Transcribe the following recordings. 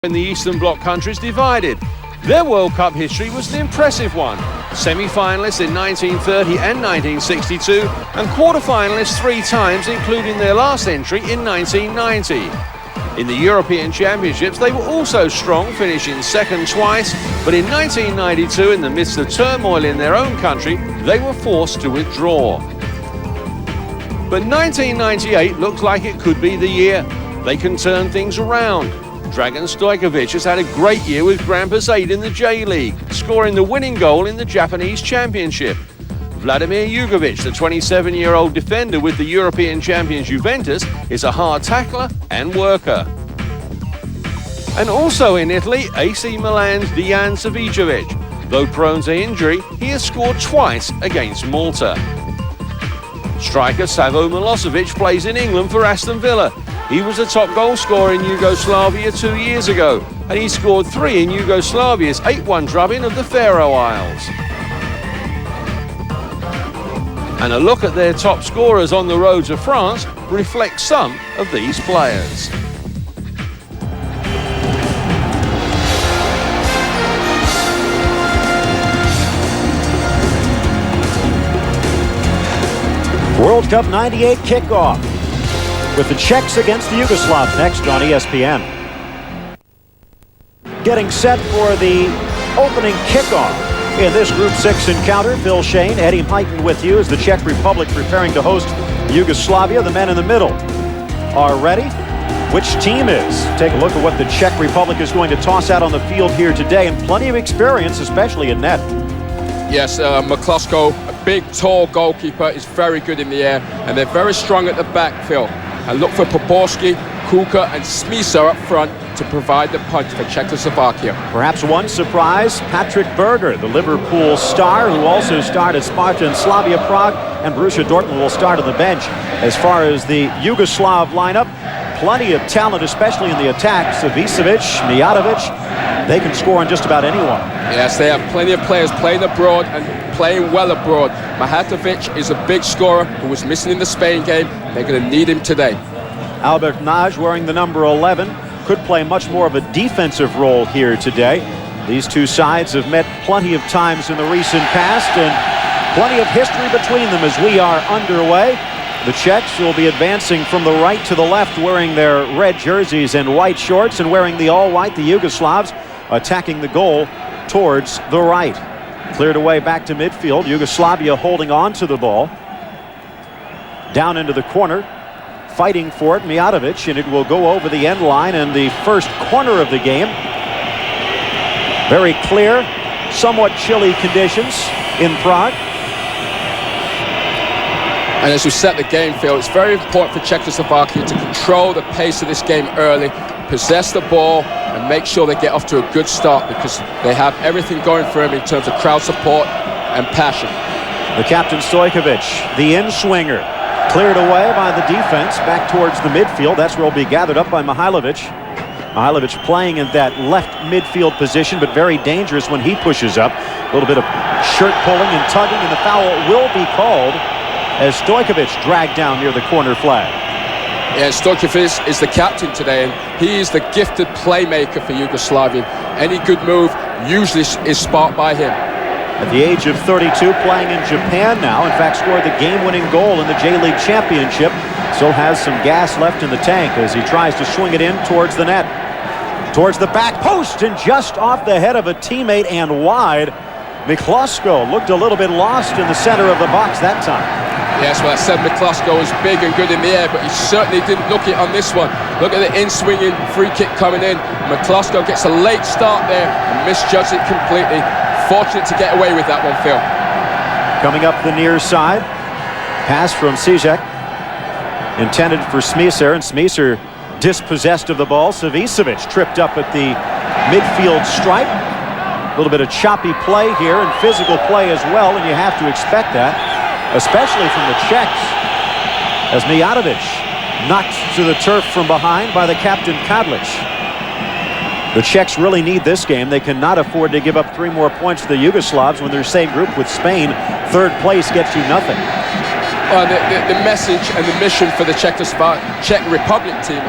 when the Eastern Bloc countries divided. Their World Cup history was an impressive one. Semi-finalists in 1930 and 1962 and quarter-finalists 3 times, including their last entry in 1990. In the European Championships, they were also strong, finishing second twice, but in 1992, in the midst of turmoil in their own country, they were forced to withdraw. But 1998 looks like it could be the year. They can turn things around. Dragan Stojkovic has had a great year with Grampus 8 in the J-League, scoring the winning goal in the Japanese Championship. Vladimir Jugovic, the 27-year-old defender with the European champions Juventus, is a hard tackler and worker. And also in Italy, AC Milan's Dejan Savicevic. Though prone to injury, he has scored twice against Malta. Striker Savo Milosevic plays in England for Aston Villa. He was the top goal scorer in Yugoslavia 2 years ago, and he scored 3 in Yugoslavia's 8-1 drubbing of the Faroe Isles. And a look at their top scorers on the road to France reflects some of these players. World Cup 98 kickoff with the Czechs against the Yugoslavs next on ESPN. Getting set for the opening kickoff in this Group 6 encounter. Phil Shane, Eddie Heighton with you as the Czech Republic preparing to host Yugoslavia. The men in the middle are ready. Which team is? Take a look at what the Czech Republic is going to toss out on the field here today, and plenty of experience, especially in net. Yes, McCluskey, a big, tall goalkeeper, is very good in the air, and they're very strong at the back, Phil. And look for Poborski, Kuka, and Smisar up front to provide the punch for Czechoslovakia. Perhaps one surprise, Patrick Berger, the Liverpool star, who also starred at Sparta and Slavia Prague, and Borussia Dortmund will start on the bench. As far as the Yugoslav lineup, plenty of talent, especially in the attack. Savicevic, Mijatovic, they can score on just about anyone. Yes, they have plenty of players playing abroad and playing well abroad. Mijatovic is a big scorer who was missing in the Spain game. They're going to need him today. Albert Naj, wearing the number 11, could play much more of a defensive role here today. These two sides have met plenty of times in the recent past, and plenty of history between them as we are underway. The Czechs will be advancing from the right to the left, wearing their red jerseys and white shorts, and wearing the all-white, the Yugoslavs attacking the goal towards the right. Cleared away back to midfield. Yugoslavia holding on to the ball. Down into the corner. Fighting for it, Mijatovic, and it will go over the end line in the first corner of the game. Very clear, somewhat chilly conditions in Prague. And as we set the game, Phil, it's very important for Czechoslovakia to control the pace of this game early, possess the ball, and make sure they get off to a good start, because they have everything going for them in terms of crowd support and passion. The captain Stojkovic, the in-swinger, cleared away by the defense back towards the midfield. That's where he'll be gathered up by Mihailovic. Mihailovic playing in that left midfield position, but very dangerous when he pushes up. A little bit of shirt pulling and tugging, and the foul will be called as Stojkovic dragged down near the corner flag. Yeah, Stojkovic is the captain today, and he is the gifted playmaker for Yugoslavia. Any good move usually is sparked by him. At the age of 32, playing in Japan now. In fact, scored the game-winning goal in the J-League Championship. Still has some gas left in the tank as he tries to swing it in towards the net. Towards the back post, and just off the head of a teammate and wide. McCluskey looked a little bit lost in the center of the box that time. Yes, well, I said McCluskey was big and good in the air, but he certainly didn't look it on this one. Look at the in-swinging free kick coming in. McCluskey gets a late start there and misjudged it completely. Fortunate to get away with that one, Phil. Coming up the near side. Pass from Sijek. Intended for Smisar, and Smisar dispossessed of the ball. Savicevic tripped up at the midfield stripe. A little bit of choppy play here, and physical play as well, and you have to expect that, especially from the Czechs, as Mijatovic knocked to the turf from behind by the captain Kadlic. The Czechs really need this game. They cannot afford to give up 3 more points to the Yugoslavs when they're same group with Spain. Third place gets you nothing. The message and the mission for the Czech Republic team,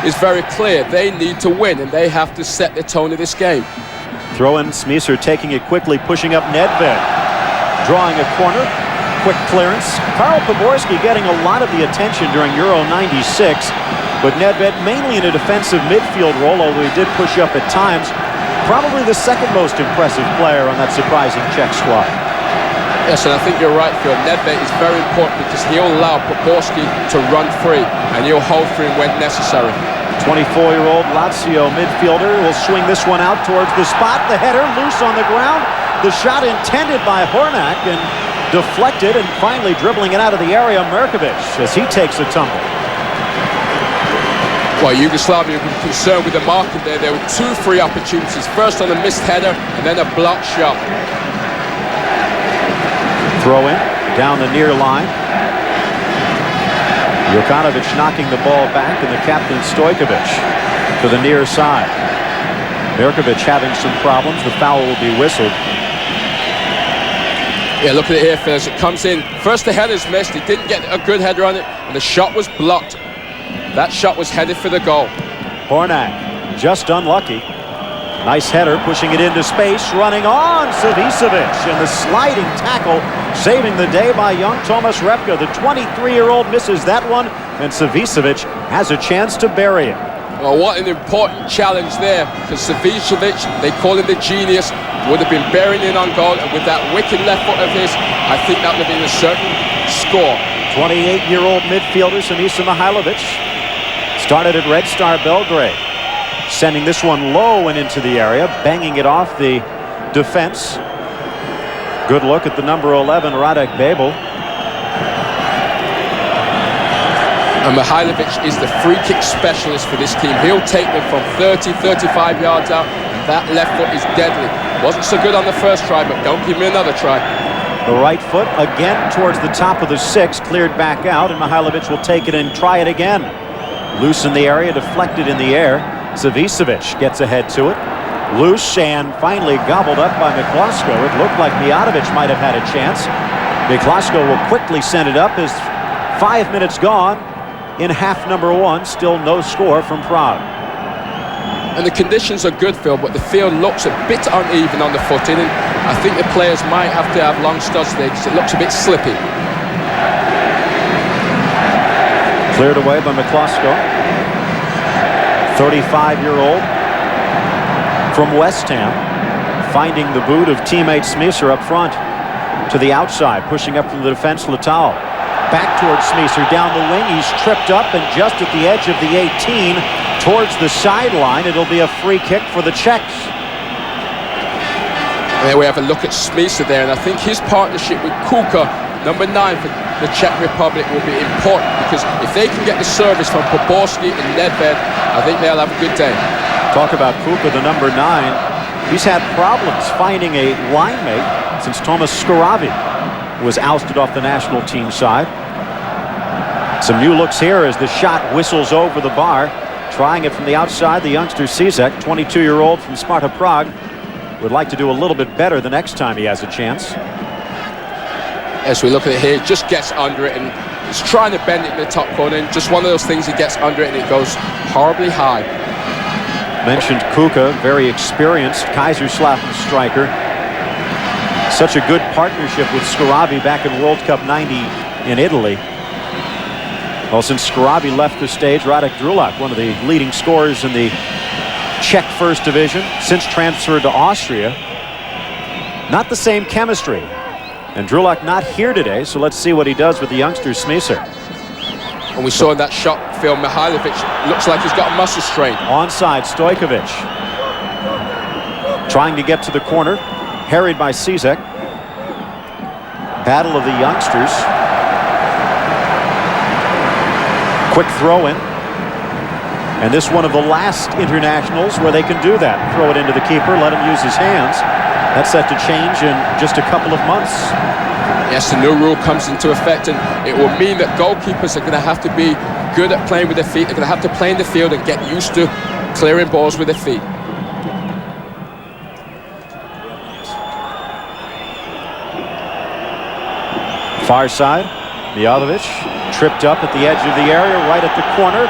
is very clear. They need to win, and they have to set the tone of this game. Throw in, Smisser taking it quickly, pushing up Nedved. Drawing a corner, quick clearance. Karl Poborski getting a lot of the attention during Euro 96, but Nedved mainly in a defensive midfield role, although he did push up at times. Probably the second most impressive player on that surprising Czech squad. Yes, and I think you're right, Phil. Nedved is very important because he'll allow Poborski to run free, and he'll hold for him when necessary. 24-year-old Lazio midfielder will swing this one out towards the spot. The header loose on the ground. The shot intended by Hornak and deflected, and finally dribbling it out of the area, Merkovic, as he takes a tumble. Well, Yugoslavia were concerned with the marking there. There were two free opportunities. First on a missed header, and then a blocked shot. Throw in, down the near line. Jokanovic knocking the ball back, and the captain Stojkovic to the near side. Merkovic having some problems. The foul will be whistled. Yeah, look at it here, Phil, as it comes in. First the header's missed. He didn't get a good header on it, and the shot was blocked. That shot was headed for the goal. Hornak, just unlucky. Nice header, pushing it into space, running on Savicevic, and the sliding tackle, saving the day by young Tomas Repka. The 23-year-old misses that one, and Savicevic has a chance to bury it. Well, what an important challenge there, because Savicevic, they call him the genius, would have been bearing in on goal, and with that wicked left foot of his, I think that would have been a certain score. 28-year-old midfielder Sinisa Mihailovic started at Red Star Belgrade, sending this one low and into the area, banging it off the defense. Good look at the number 11, Radek Babel. And Mihailovic is the free kick specialist for this team. He'll take them from 30, 35 yards out. That left foot is deadly. Wasn't so good on the first try, but don't give me another try. The right foot again towards the top of the six, cleared back out, and Mihailovic will take it and try it again. Loose in the area, deflected in the air. Savicevic gets ahead to it. Loose and finally gobbled up by Miklosko. It looked like Mijatovic might have had a chance. Miklosko will quickly send it up as 5 minutes gone in half number one. Still no score from Prague. And the conditions are good, Phil, but the field looks a bit uneven on the footing, and I think the players might have to have long studs there because it looks a bit slippy. Cleared away by Miklosko. 35-year-old from West Ham, finding the boot of teammate Smisser up front. To the outside, pushing up from the defense, Letao. Back towards Smisser, down the wing. He's tripped up, and just at the edge of the 18, towards the sideline. It'll be a free kick for the Czechs. There we have a look at Smisser there, and I think his partnership with Kuka, number 9 for the Czech Republic, will be important, because if they can get the service from Poborski and Nedved, I think they'll have a good day. Talk about Kuka, the number 9. He's had problems finding a line mate since Thomas Skarabi was ousted off the national team side. Some new looks here as the shot whistles over the bar. Trying it from the outside, the youngster Cizek, 22-year-old from Sparta Prague, would like to do a little bit better the next time he has a chance. As we look at it here, just gets under it, and he's trying to bend it in the top corner, and just one of those things, he gets under it and it goes horribly high. Mentioned Kuka, very experienced Kaiserslautern striker. Such a good partnership with Skarabi back in World Cup 90 in Italy. Well, since Skarabi left the stage, Radek Drulak, one of the leading scorers in the Czech First Division, since transferred to Austria. Not the same chemistry. And Drulak not here today, so let's see what he does with the youngster Smisser. And we saw in that shot, Phil, Mihailovic looks like he's got a muscle strain. Onside, Stojkovic. Trying to get to the corner, harried by Cizek. Battle of the youngsters. Quick throw in. And this one of the last internationals where they can do that. Throw it into the keeper, let him use his hands. That's set to change in just a couple of months. Yes, the new rule comes into effect, and it will mean that goalkeepers are going to have to be good at playing with their feet. They're going to have to play in the field and get used to clearing balls with their feet. Far side, Mihalovic tripped up at the edge of the area, right at the corner.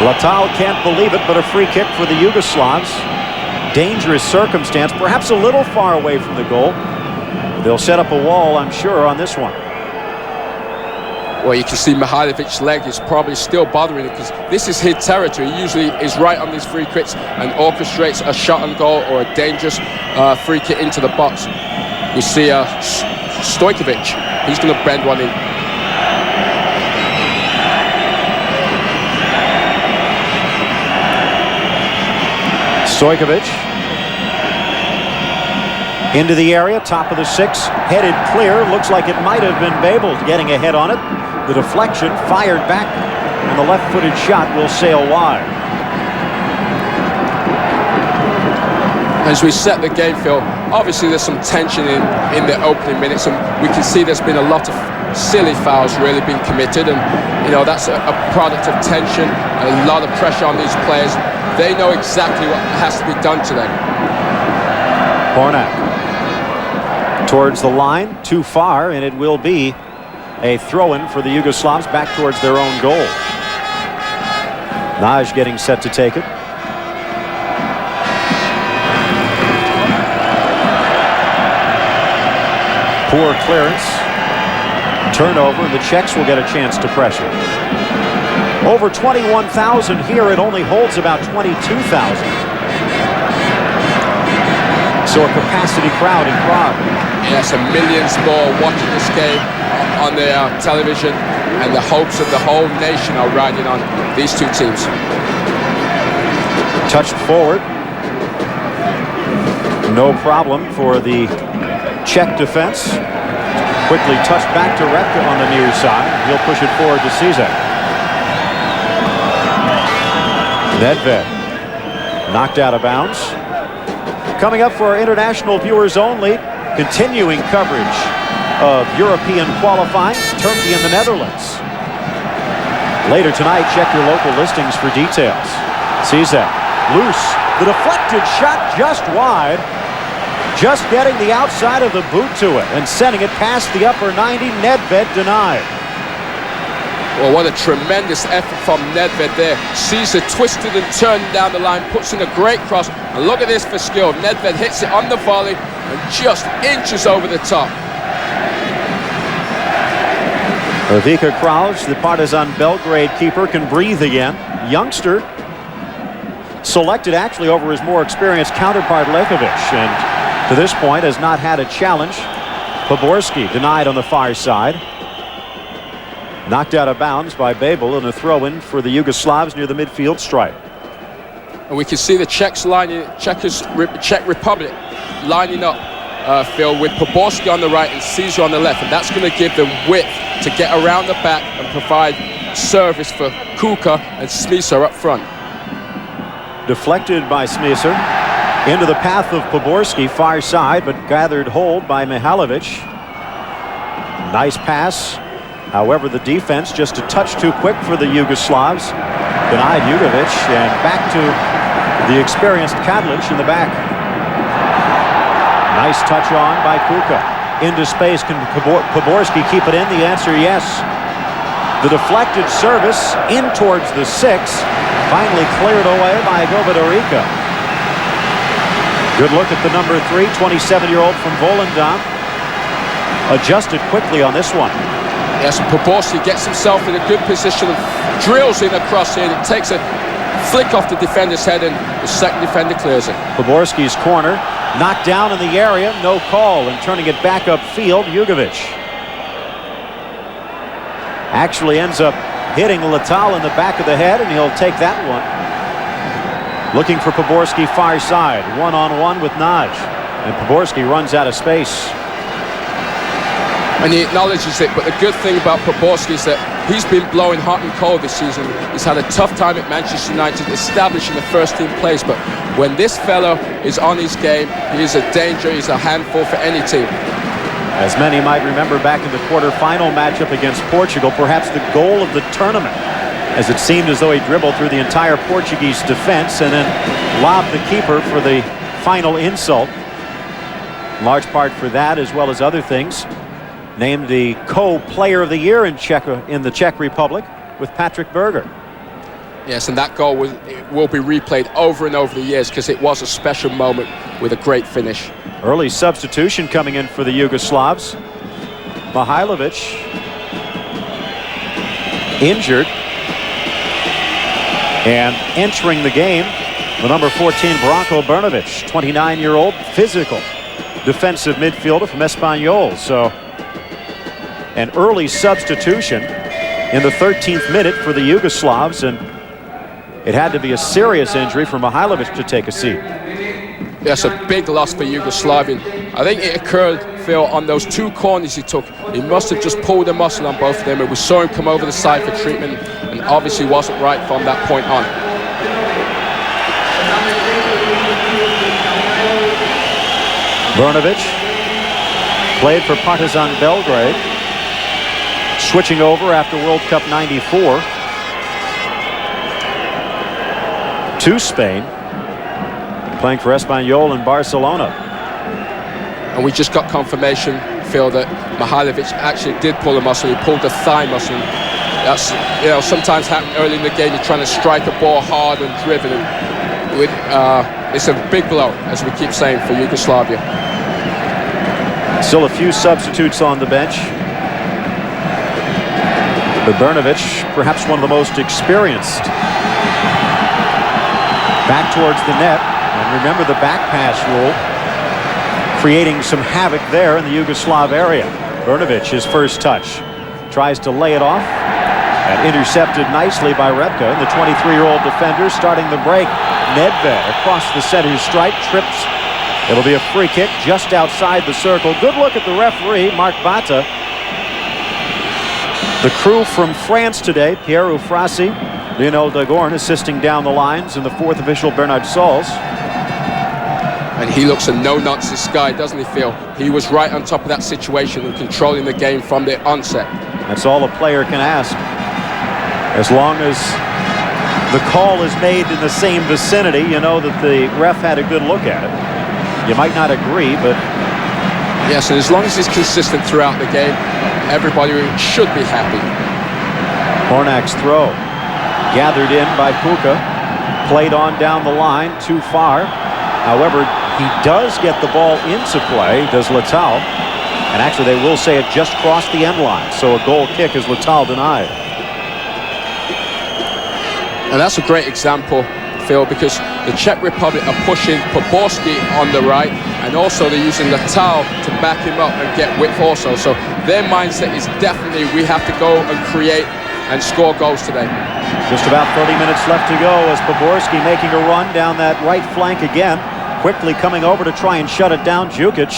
Letal can't believe it, but a free kick for the Yugoslavs. Dangerous circumstance, perhaps a little far away from the goal. They'll set up a wall, I'm sure, on this one. Well, you can see Mihalevic's leg is probably still bothering him because this is his territory. He usually is right on these free kicks and orchestrates a shot on goal or a dangerous free kick into the box. We see Stojkovic. He's going to bend one in. Stojkovic into the area, top of the 6, headed clear. Looks like it might have been Babel getting a head on it. The deflection fired back, and the left-footed shot will sail wide. As we set the game, Phil, obviously there's some tension in the opening minutes, and we can see there's been a lot of silly fouls really being committed, and you know that's a product of tension, a lot of pressure on these players. They know exactly what has to be done to them. Hornak towards the line, too far, and it will be a throw-in for the Yugoslavs back towards their own goal. Naj getting set to take it. Poor clearance. Turnover, and the Czechs will get a chance to pressure. Over 21,000 here. It only holds about 22,000. So a capacity crowd in Prague. Yes, and millions more watching this game on their television, and the hopes of the whole nation are riding on these two teams. Touched forward. No problem for the Czech defense. Quickly touched back to Repka on the near side. He'll push it forward to Cizek. Nedved knocked out of bounds. Coming up for our international viewers only, continuing coverage of European qualifying, Turkey and the Netherlands. Later tonight, check your local listings for details. Cizek, loose. The deflected shot just wide. Just getting the outside of the boot to it and sending it past the upper 90. Nedved denied. Well, what a tremendous effort from Nedved there. Caesar twisted and turned down the line, puts in a great cross. And look at this for skill. Nedved hits it on the volley and just inches over the top. Vika Krauj, the Partizan Belgrade keeper, can breathe again. Youngster selected actually over his more experienced counterpart Lekovic, and to this point has not had a challenge. Poborski denied on the far side. Knocked out of bounds by Babel, and a throw-in for the Yugoslavs near the midfield stripe. And we can see the Czech Republic lining up, Phil, with Poborski on the right and Caesar on the left, and that's going to give them width to get around the back and provide service for Kuka and Smisar up front. Deflected by Smisar into the path of Poborski, far side, but gathered hold by Mihalovic. Nice pass. However, the defense just a touch too quick for the Yugoslavs. Denied Jugovic, and back to the experienced Kadlic in the back. Nice touch on by Kuka. Into space. Can Poborski keep it in? The answer, yes. The deflected service in towards the 6. Finally cleared away by Govedarica. Good look at the number 3, 27-year-old from Volendam. Adjusted quickly on this one. Yes, and Poborski gets himself in a good position and drills in across here. It takes a flick off the defender's head, and the second defender clears it. Poborski's corner, knocked down in the area, no call, and turning it back upfield, Jugovic. Actually ends up hitting Letal in the back of the head, and he'll take that one. Looking for Poborski far side, one-on-one with Naj, and Poborski runs out of space. And he acknowledges it, but the good thing about Poborski is that he's been blowing hot and cold this season. He's had a tough time at Manchester United establishing the first team place, but when this fellow is on his game, he is a danger, he's a handful for any team. As many might remember back in the quarterfinal matchup against Portugal, perhaps the goal of the tournament, as it seemed as though he dribbled through the entire Portuguese defense and then lobbed the keeper for the final insult. In large part for that, as well as other things. named the co-player of the year in the Czech Republic with Patrick Berger. Yes, and that goal will be replayed over and over the years because it was a special moment with a great finish. Early substitution coming in for the Yugoslavs. Mihailovic injured. And entering the game, the number 14 Branko Brnovic, 29-year-old, physical defensive midfielder from Espanyol. So an early substitution in the 13th minute for the Yugoslavs, and it had to be a serious injury for Mihailovic to take a seat. Yes, a big loss for Yugoslavia. I think it occurred, Phil, on those two corners he took. He must have just pulled a muscle on both of them, and we saw him come over the side for treatment, and obviously wasn't right from that point on. Brnovic played for Partizan Belgrade, switching over after World Cup '94 to Spain, playing for Espanyol in Barcelona. And we just got confirmation, Phil, that Mihailovic actually did pull a muscle. He pulled the thigh muscle. That's, you know, sometimes happen early in the game. You're trying to strike a ball hard and driven. And it's a big blow, as we keep saying, for Yugoslavia. Still a few substitutes on the bench. But Brnovic, perhaps one of the most experienced. Back towards the net. And remember the back pass rule, creating some havoc there in the Yugoslav area. Brnovic, his first touch, tries to lay it off and intercepted nicely by Repka. And the 23-year-old defender starting the break. Nedved across the center stripe, trips. It'll be a free kick just outside the circle. Good look at the referee, Marc Bata. The crew from France today, Pierre Ufrasi, Lionel Dagorn assisting down the lines, and the fourth official, Bernard Sols. And he looks a no-nonsense guy, doesn't he, Phil? He was right on top of that situation and controlling the game from the onset. That's all a player can ask. As long as the call is made in the same vicinity, you know that the ref had a good look at it. You might not agree, but... Yes, and as long as he's consistent throughout the game, everybody should be happy. Hornak's throw. Gathered in by Puka. Played on down the line, too far. However, he does get the ball into play, does Letal. And actually, they will say it just crossed the end line. So a goal kick is Letal denied. And that's a great example, Phil, because the Czech Republic are pushing Poborský on the right, and also they're using Letal to back him up and get width also. So their mindset is definitely we have to go and create and score goals today. Just about 30 minutes left to go as Poborský making a run down that right flank again. Quickly coming over to try and shut it down, Djukic.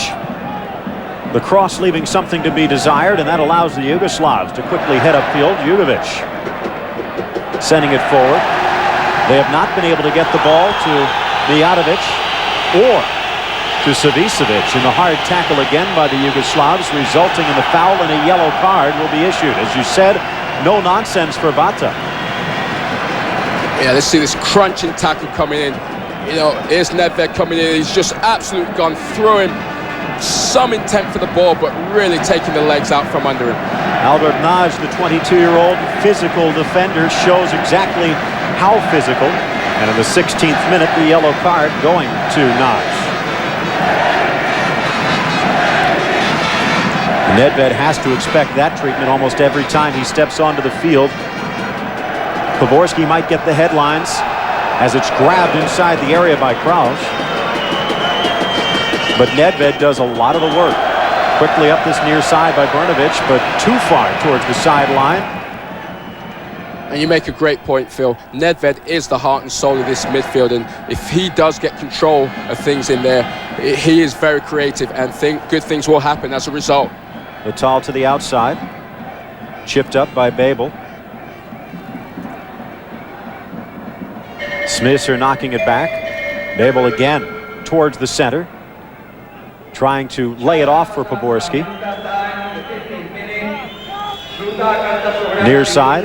The cross leaving something to be desired, and that allows the Yugoslavs to quickly head upfield. Jugovic sending it forward. They have not been able to get the ball to Mijatovic or to Savicevic, and the hard tackle again by the Yugoslavs, resulting in the foul, and a yellow card will be issued. As you said, no nonsense for Bata. Yeah, let's see this crunching tackle coming in. You know, here's Nedved coming in. He's just absolutely gone through him. Some intent for the ball, but really taking the legs out from under him. Albert Naj, the 22-year-old physical defender, shows exactly how physical. And in the 16th minute, the yellow card going to Naj. Nedved has to expect that treatment almost every time he steps onto the field. Poborský might get the headlines as it's grabbed inside the area by Kraus. But Nedved does a lot of the work. Quickly up this near side by Brnovic, but too far towards the sideline. And you make a great point, Phil. Nedved is the heart and soul of this midfield, and if he does get control of things in there, he is very creative, and good things will happen as a result. Letal to the outside. Chipped up by Babel. Smiths are knocking it back. Babel again towards the center, trying to lay it off for Poborský. Near side.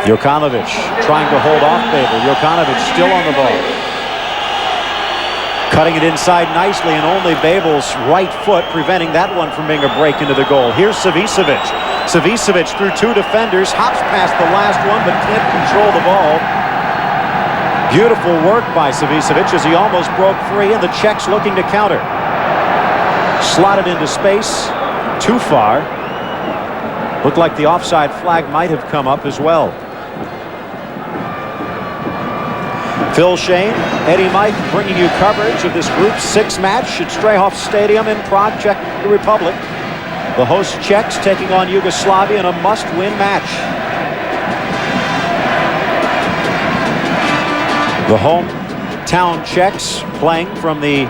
Jokanovic trying to hold off Babel. Jokanovic still on the ball. Cutting it inside nicely, and only Babel's right foot preventing that one from being a break into the goal. Here's Savicevic. Savicevic through two defenders, hops past the last one, but can't control the ball. Beautiful work by Savicevic as he almost broke free, and the Czechs looking to counter. Slotted into space, too far. Looked like the offside flag might have come up as well. Phil Shane, Eddie Mike bringing you coverage of this Group 6 match at Strahov Stadium in Prague, Czech Republic. The host Czechs taking on Yugoslavia in a must-win match. The hometown Czechs playing from the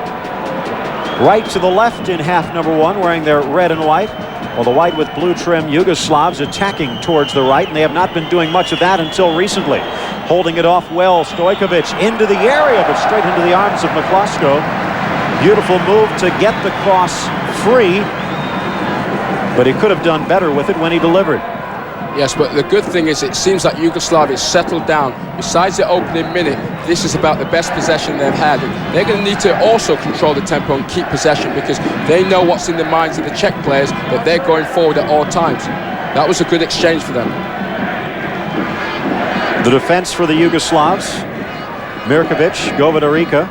right to the left in half number one, wearing their red and white, while the white with blue trim Yugoslavs attacking towards the right, and they have not been doing much of that until recently. Holding it off well, Stojkovic into the area, but straight into the arms of McCloskey. Beautiful move to get the cross free, but he could have done better with it when he delivered. Yes, but the good thing is it seems like Yugoslavia is settled down. Besides the opening minute, this is about the best possession they've had. They're going to need to also control the tempo and keep possession, because they know what's in the minds of the Czech players, that they're going forward at all times. That was a good exchange for them. The defense for the Yugoslavs, Mirkovic, Govedarica,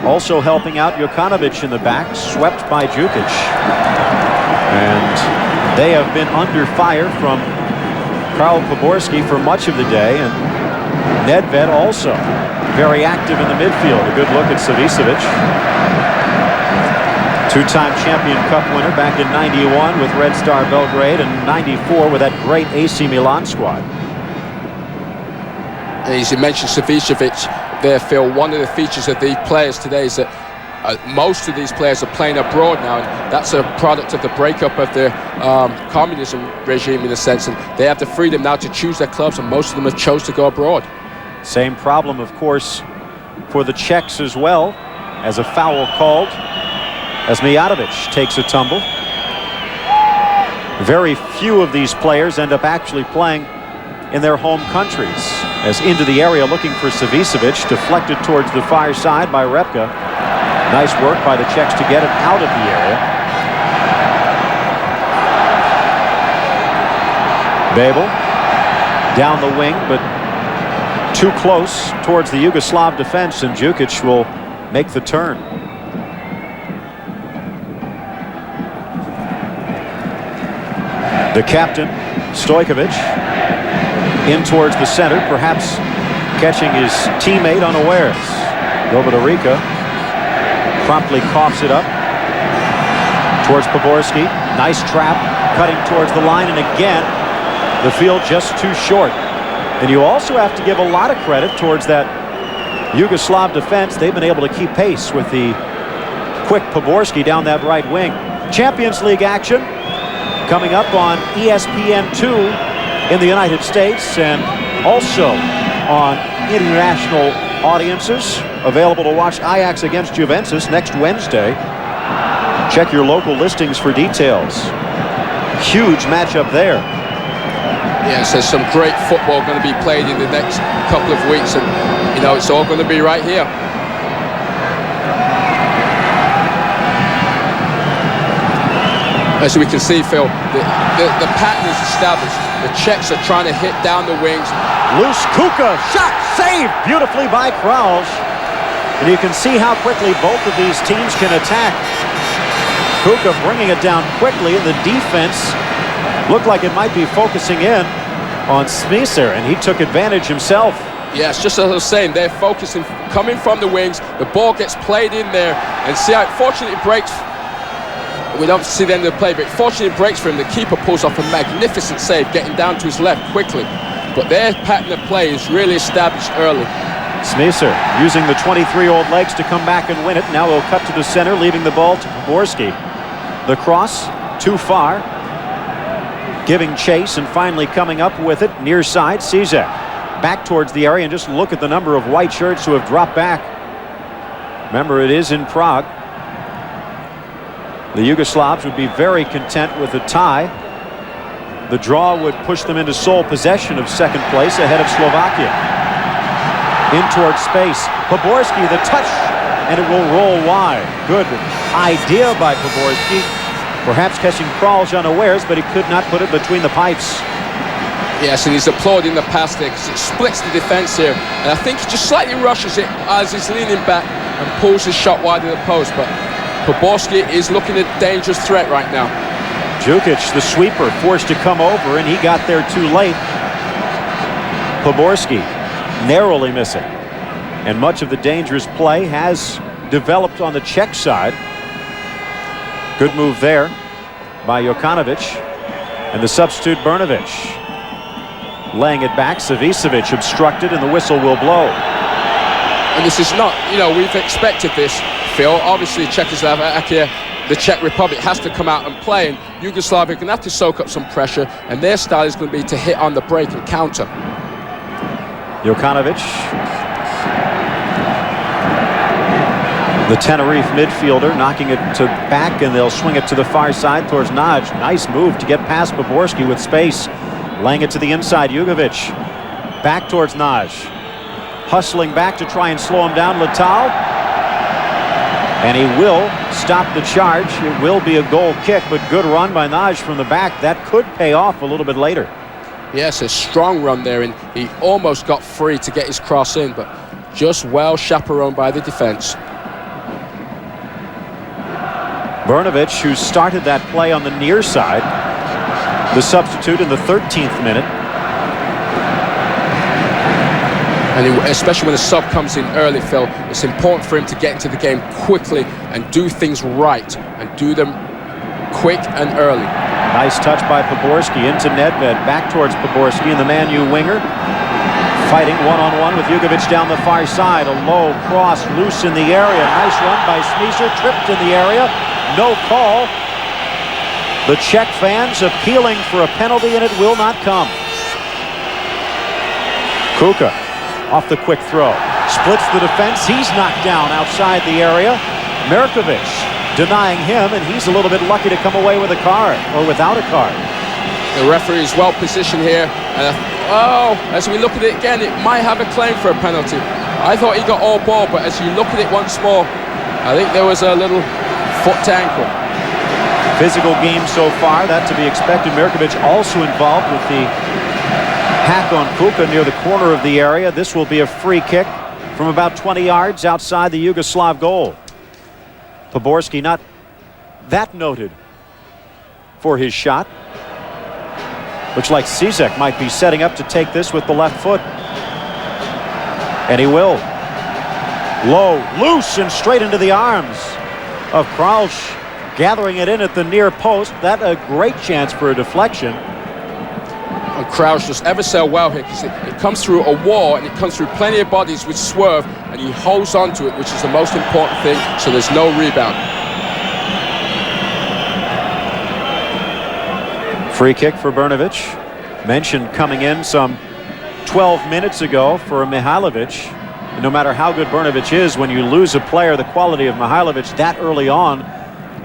also helping out Jokanovic in the back, swept by Jukic. And they have been under fire from Karl Poborski for much of the day, and Nedved also very active in the midfield. A good look at Savicevic. Two-time champion cup winner back in '91 with Red Star Belgrade, and '94 with that great AC Milan squad. As you mentioned Savicevic there, Phil, one of the features of these players today is that most of these players are playing abroad now, and that's a product of the breakup of the communism regime in a sense, and they have the freedom now to choose their clubs, and most of them have chose to go abroad. Same problem, of course, for the Czechs as well, as a foul called as Mijatovic takes a tumble. Very few of these players end up actually playing in their home countries, as into the area looking for Savicevic, deflected towards the far side by Repka. Nice work by the Czechs to get it out of the area. Babel down the wing, but too close towards the Yugoslav defense, and Jukic will make the turn. The captain, Stojkovic, in towards the center, perhaps catching his teammate unawares. Govedarica promptly coughs it up towards Poborski. Nice trap, cutting towards the line, and again, the field just too short. And you also have to give a lot of credit towards that Yugoslav defense. They've been able to keep pace with the quick Poborski down that right wing. Champions League action coming up on ESPN2 in the United States, and also on international audiences. Available to watch Ajax against Juventus next Wednesday. Check your local listings for details. Huge matchup there. Yes, there's some great football going to be played in the next couple of weeks, and you know, it's all going to be right here. As we can see, Phil, the pattern is established. The Czechs are trying to hit down the wings. Loose Kuka, shot saved beautifully by Krausz. And you can see how quickly both of these teams can attack. Kuka bringing it down quickly, and the defense looked like it might be focusing in on Smisser, and he took advantage himself. Yes, just as I was saying, they're focusing, coming from the wings. The ball gets played in there, and see how fortunately it breaks. We don't see the end of the play, but fortunately it breaks for him. The keeper pulls off a magnificent save, getting down to his left quickly. But their pattern of play is really established early. Smisser using the 23-year-old legs to come back and win it. Now he'll cut to the center, leaving the ball to Poborski. The cross, too far. Giving chase and finally coming up with it near side. Cizek back towards the area, and just look at the number of white shirts who have dropped back. Remember, it is in Prague. The Yugoslavs would be very content with a tie. The draw would push them into sole possession of second place ahead of Slovakia. In towards space. Poborski, the touch, and it will roll wide. Good idea by Poborski. Perhaps catching Kralj unawares, but he could not put it between the pipes. Yes, and he's applauding the pass there because it splits the defence here. And I think he just slightly rushes it as he's leaning back and pulls his shot wide of the post. But Poborski is looking a dangerous threat right now. Jukic, the sweeper, forced to come over, and he got there too late. Poborski narrowly missing. And much of the dangerous play has developed on the Czech side. Good move there by Jokanovic. And the substitute Brnovic. Laying it back, Savicevic obstructed, and the whistle will blow. And this is not, we've expected this, Phil. Obviously, Czechoslovakia, the Czech Republic, has to come out and play, and Yugoslavia can have to soak up some pressure, and their style is going to be to hit on the break and counter. Jokanovic, the Tenerife midfielder, knocking it to back, and they'll swing it to the far side towards Naj. Nice move to get past Poborski with space. Laying it to the inside, Jugovic. Back towards Naj. Hustling back to try and slow him down, Letal. And he will stop the charge. It will be a goal kick, but good run by Naj from the back. That could pay off a little bit later. Yes, a strong run there, and he almost got free to get his cross in, but just well chaperoned by the defence. Brnovic, who started that play on the near side, the substitute in the 13th minute. And especially when a sub comes in early, Phil, it's important for him to get into the game quickly and do things right and do them quick and early. Nice touch by Poborski into Nedved, back towards Poborski, and the Man U winger fighting one-on-one with Jugovic down the far side. A low cross, loose in the area. Nice run by Smisher, tripped in the area. No call. The Czech fans appealing for a penalty, and it will not come. Kuka off the quick throw. Splits the defense. He's knocked down outside the area. Merkovic denying him, and he's a little bit lucky to come away with a card, or without a card. The referee is well positioned here. As we look at it again, it might have a claim for a penalty. I thought he got all ball, but as you look at it once more, I think there was a little foot to ankle. Physical game so far, that to be expected. Merkovic also involved with the hack on Kuka near the corner of the area. This will be a free kick from about 20 yards outside the Yugoslav goal. Poborski not that noted for his shot. Looks like Cizek might be setting up to take this with the left foot. And he will. Low, loose, and straight into the arms of Kralj. Gathering it in at the near post. That a great chance for a deflection. And Kralj does ever so well here because it comes through a wall and it comes through plenty of bodies with swerve, and he holds on to it, which is the most important thing, so there's no rebound. Free kick for Brnovic. Mentioned coming in some 12 minutes ago for Mihailovic. No matter how good Brnovic is, when you lose a player the quality of Mihailovic that early on,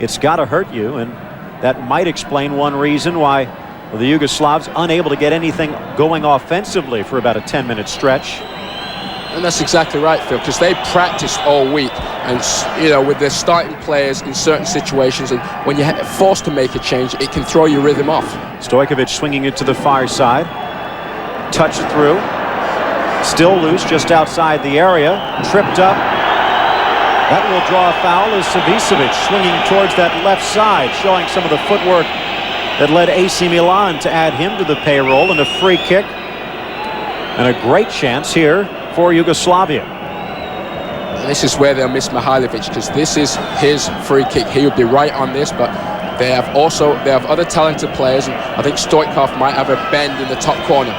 it's got to hurt you, and that might explain one reason why the Yugoslavs unable to get anything going offensively for about a 10-minute stretch. And that's exactly right, Phil, because they practiced all week, and with their starting players in certain situations, and when you're forced to make a change, it can throw your rhythm off. Stojkovic swinging it to the far side, touched through, still loose just outside the area, tripped up. That will draw a foul as Savicevic swinging towards that left side, showing some of the footwork that led AC Milan to add him to the payroll, and a free kick and a great chance here for Yugoslavia. And this is where they'll miss Mihailovic, because this is his free kick. He would be right on this, but they have other talented players, and I think Stoichkov might have a bend in the top corner.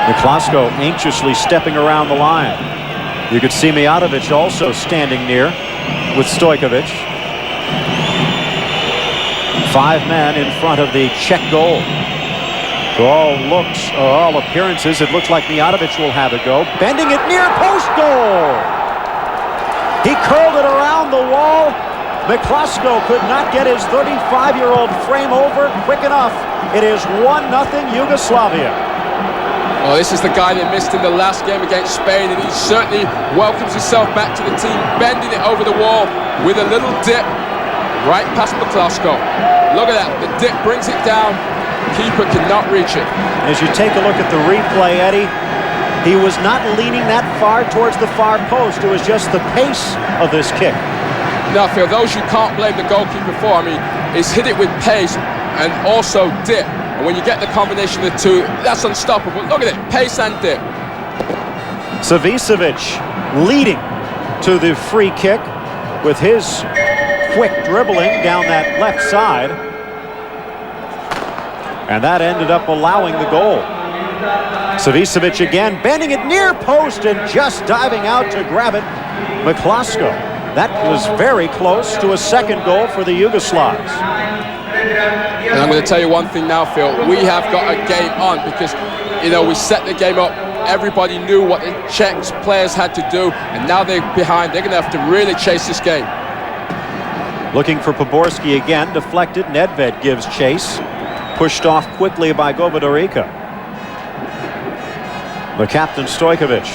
Miklasko anxiously stepping around the line. You could see Mijatovic also standing near with Stojkovic. 5 men in front of the Czech goal. To all appearances, it looks like Mijatovic will have a go. Bending it near post, goal! He curled it around the wall. Miklasko could not get his 35-year-old frame over quick enough. It is 1-0 Yugoslavia. Well, this is the guy they missed in the last game against Spain, and he certainly welcomes himself back to the team, bending it over the wall with a little dip right past McCloskey. Look at that, the dip brings it down, keeper cannot reach it. As you take a look at the replay, Eddie, he was not leaning that far towards the far post. It was just the pace of this kick. No, Phil, those you can't blame the goalkeeper for. I mean, he's hit it with pace and also dip. And when you get the combination of the two, that's unstoppable. Look at it, pace and dip. Savicevic leading to the free kick with his quick dribbling down that left side. And that ended up allowing the goal. Savicevic again, bending it near post and just diving out to grab it. McCloskey. That was very close to a second goal for the Yugoslavs. And I'm going to tell you one thing now, Phil. We have got a game on because, you know, we set the game up. Everybody knew what the Czech players had to do, and now they're behind. They're going to have to really chase this game. Looking for Poborski again, deflected. Nedved gives chase. Pushed off quickly by Govedorica. The captain Stojkovic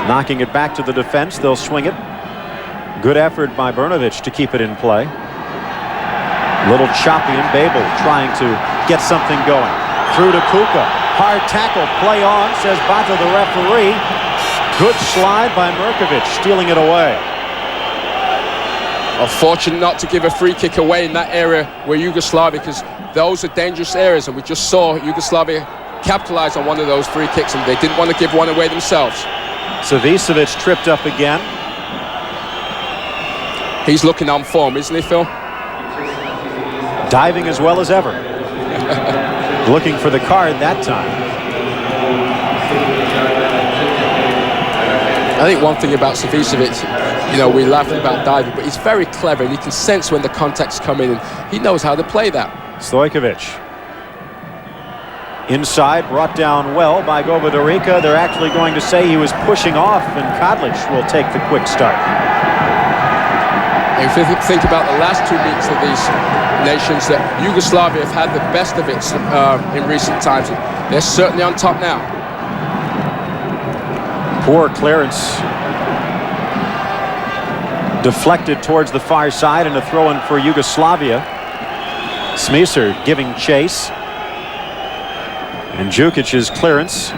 knocking it back to the defense. They'll swing it. Good effort by Brnovic to keep it in play. Little choppy, and Babel trying to get something going. Through to Kuka. Hard tackle, play on, says Bata the referee. Good slide by Mirkovic, stealing it away. Fortunate not to give a free kick away in that area where Yugoslavia, because those are dangerous areas, and we just saw Yugoslavia capitalize on one of those free kicks, and they didn't want to give one away themselves. Savicevic tripped up again. He's looking on form, isn't he, Phil? Diving as well as ever. Looking for the card that time. I think one thing about Savicevic, you know, we laughed about diving, but he's very clever, and he can sense when the contacts come in, and he knows how to play that. Stojkovic. Inside, brought down well by Govedorica. They're actually going to say he was pushing off, and Kadlic will take the quick start. If you think about the last two meets of these nations, that Yugoslavia have had the best of it in recent times. They're certainly on top now. Poor clearance. Deflected towards the far side, and a throw-in for Yugoslavia. Smisar giving chase. And Djukic's clearance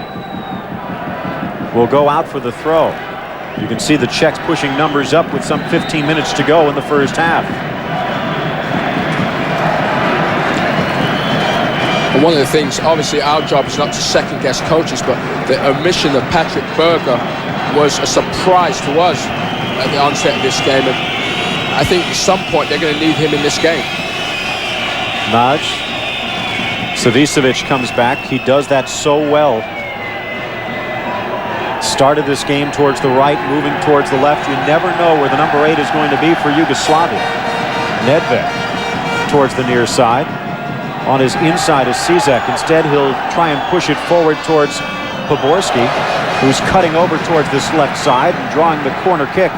will go out for the throw. You can see the Czechs pushing numbers up with some 15 minutes to go in the first half. And one of the things, obviously our job is not to second guess coaches, but the omission of Patrick Berger was a surprise to us at the onset of this game, and I think at some point they're going to need him in this game. Naj. Savicevic comes back. He does that so well. Started this game towards the right, moving towards the left. You never know where the number 8 is going to be for Yugoslavia. Nedved towards the near side. On his inside is Cizek. Instead, he'll try and push it forward towards Poborski, who's cutting over towards this left side and drawing the corner kick.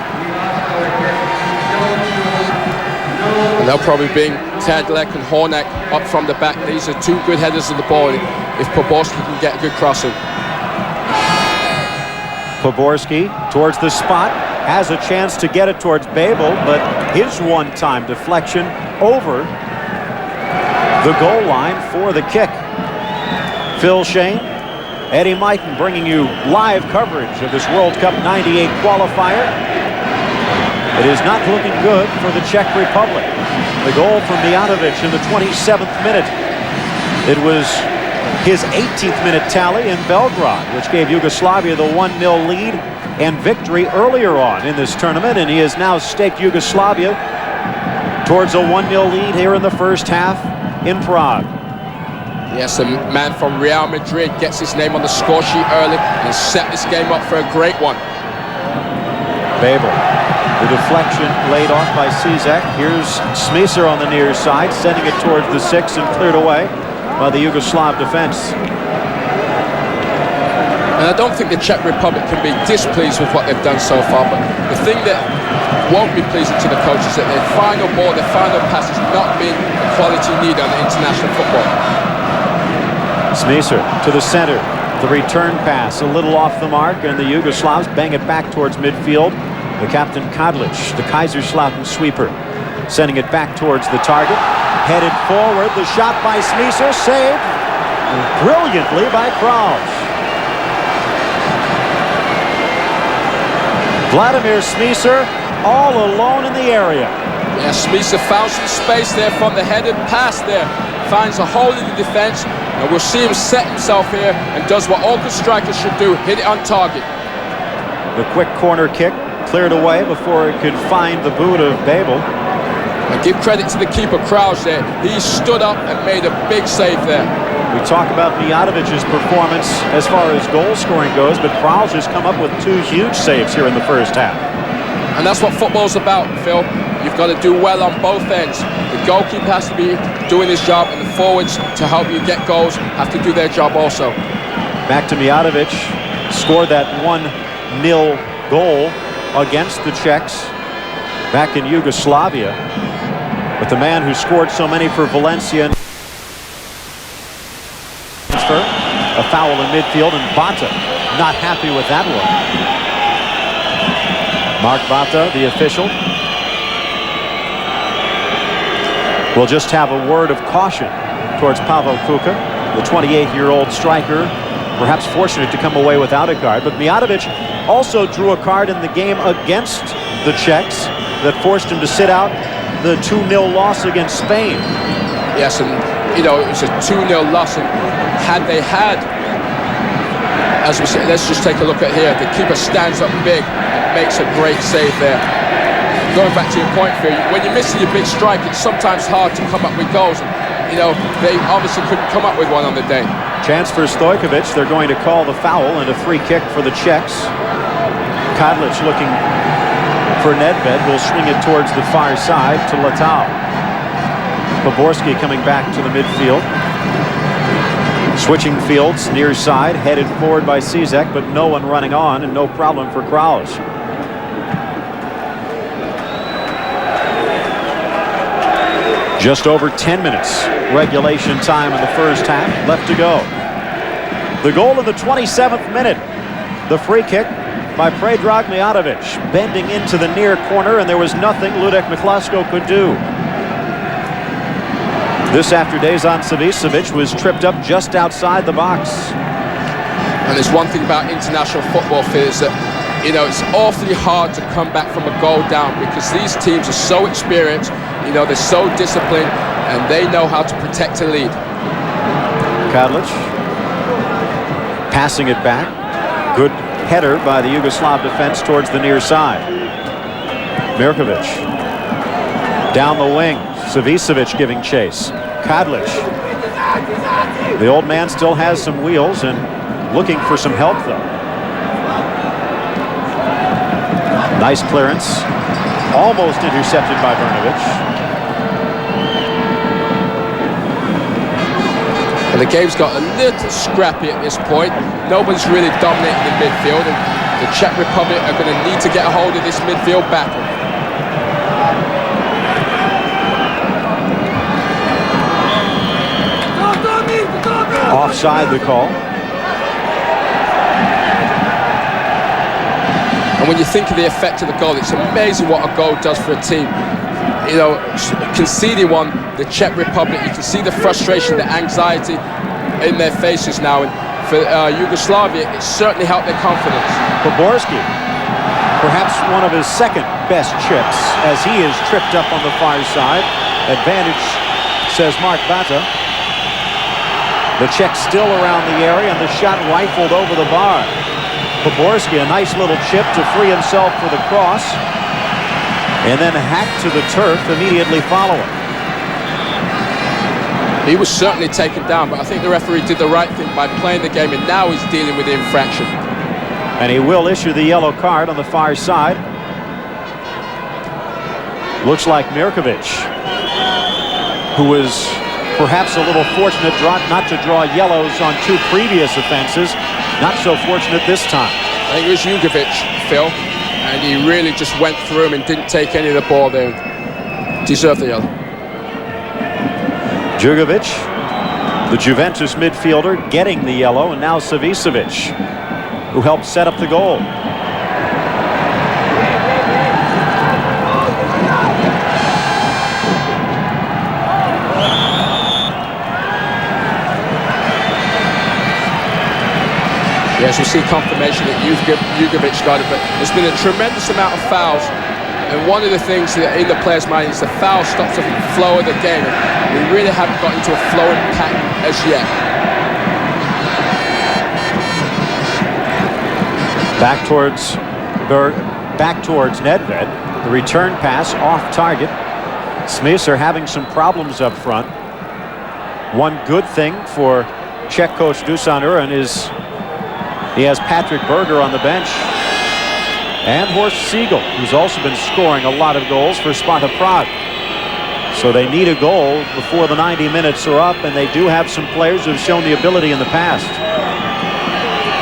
And they'll probably bring Tedlek and Hornek up from the back. These are two good headers of the ball if Poborski can get a good crossing. Poborski towards the spot, has a chance to get it towards Babel, but his one-time deflection over the goal line for the kick. Phil Shane, Eddie Mighton bringing you live coverage of this World Cup '98 qualifier. It is not looking good for the Czech Republic. The goal from Mijanovic in the 27th minute. It was his 18th minute tally in Belgrade, which gave Yugoslavia the 1-0 lead and victory earlier on in this tournament, and he has now staked Yugoslavia towards a 1-0 lead here in the first half in Prague. Yes, a man from Real Madrid gets his name on the score sheet early and set this game up for a great one. Babel. The deflection laid off by Cizek. Here's Smisar on the near side, sending it towards the 6 and cleared away by the Yugoslav defense. And I don't think the Czech Republic can be displeased with what they've done so far, but the thing that won't be pleasing to the coach is that their final ball, their final pass has not been the quality needed on international football. Smisser to the center. The return pass a little off the mark, and the Yugoslavs bang it back towards midfield. The captain Kadlic, the Kaiserslautern sweeper, sending it back towards the target. Headed forward, the shot by Smisser, saved brilliantly by Kraus. Vladimir Smisser all alone in the area. Yeah, Smisser found some space there from the headed pass there. Finds a hole in the defense, and we'll see him set himself here and does what all good strikers should do, hit it on target. The quick corner kick cleared away before it could find the boot of Babel. And give credit to the keeper, Kraus there. He stood up and made a big save there. We talk about Mijatović's performance as far as goal scoring goes, but Kraus has come up with 2 huge saves here in the first half. And that's what football's about, Phil. You've got to do well on both ends. The goalkeeper has to be doing his job, and the forwards, to help you get goals, have to do their job also. Back to Mijatović, scored that 1-0 goal against the Czechs back in Yugoslavia. But the man who scored so many for Valencia, a foul in midfield, and Bata not happy with that one. Mark Bata, the official, will just have a word of caution towards Pavel Kuka, the 28-year-old striker, perhaps fortunate to come away without a card. But Mijatović also drew a card in the game against the Czechs that forced him to sit out the 2-0 loss against Spain. Yes, and you know, it was a 2-0 loss, and had they had, as we said, let's just take a look at here, the keeper stands up big and makes a great save there. Going back to your point, Phil, when you're missing your big strike, it's sometimes hard to come up with goals. And, you know, they obviously couldn't come up with one on the day. Chance for Stojkovic. They're going to call the foul and a free kick for the Czechs. Kadlic looking for Nedved, will swing it towards the far side to Letao. Poborski coming back to the midfield. Switching fields near side, headed forward by Cizek, but no one running on, and no problem for Kraus. Just over 10 minutes regulation time in the first half left to go. The goal in the 27th minute. The free kick by Predrag Mijatović, bending into the near corner, and there was nothing Ludek Miklavsko could do. This after Dejan Savicevic was tripped up just outside the box. And there's one thing about international football, Phil, is that, you know, it's awfully hard to come back from a goal down because these teams are so experienced, you know, they're so disciplined, and they know how to protect a lead. Kadlic passing it back. Good header by the Yugoslav defense towards the near side. Mirkovic down the wing. Savicevic giving chase. Kadlic. The old man still has some wheels and looking for some help, though. Nice clearance. Almost intercepted by Brnovic. And the game's got a little scrappy at this point. Nobody's really dominating the midfield, and the Czech Republic are going to need to get a hold of this midfield battle. Offside the call. And when you think of the effect of the goal, it's amazing what a goal does for a team. You know, conceding one, the Czech Republic, you can see the frustration, the anxiety in their faces now. And for Yugoslavia, it certainly helped their confidence. Poborski, perhaps one of his second best chips, as he is tripped up on the far side. Advantage, says Mark Bata. The Czechs still around the area, and the shot rifled over the bar. Poborski, a nice little chip to free himself for the cross, and then hacked to the turf immediately following. He was certainly taken down, but I think the referee did the right thing by playing the game, and now he's dealing with the infraction. And he will issue the yellow card on the far side. Looks like Mirkovic, who was perhaps a little fortunate not to draw yellows on 2 previous offenses. Not so fortunate this time. I think it was Jugovic, Phil, and he really just went through him and didn't take any of the ball there. Deserved the yellow. Jugovic The Juventus midfielder getting the yellow, and now Savicevic, who helped set up the goal. Yes, we see confirmation that Jugovic got it, but there's been a tremendous amount of fouls. And one of the things that in the player's mind is the foul stops the flow of the game. We really haven't got into a flowing pattern as yet. Back towards Nedved. The return pass off target. Smisser having some problems up front. One good thing for Czech coach Dusan Uran is he has Patrick Berger on the bench. And Horst Siegel, who's also been scoring a lot of goals for Sparta Prague. So they need a goal before the 90 minutes are up, and they do have some players who have shown the ability in the past.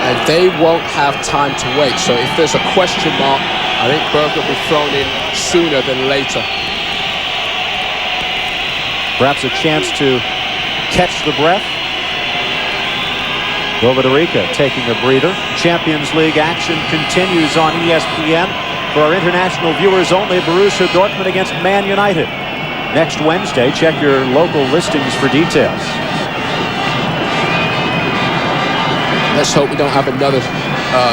And they won't have time to wait. So if there's a question mark, I think Berger will be thrown in sooner than later. Perhaps a chance to catch the breath. Vovadarica taking a breather. Champions League action continues on ESPN. For our international viewers only, Borussia Dortmund against Man United. Next Wednesday, check your local listings for details. Let's hope we don't have another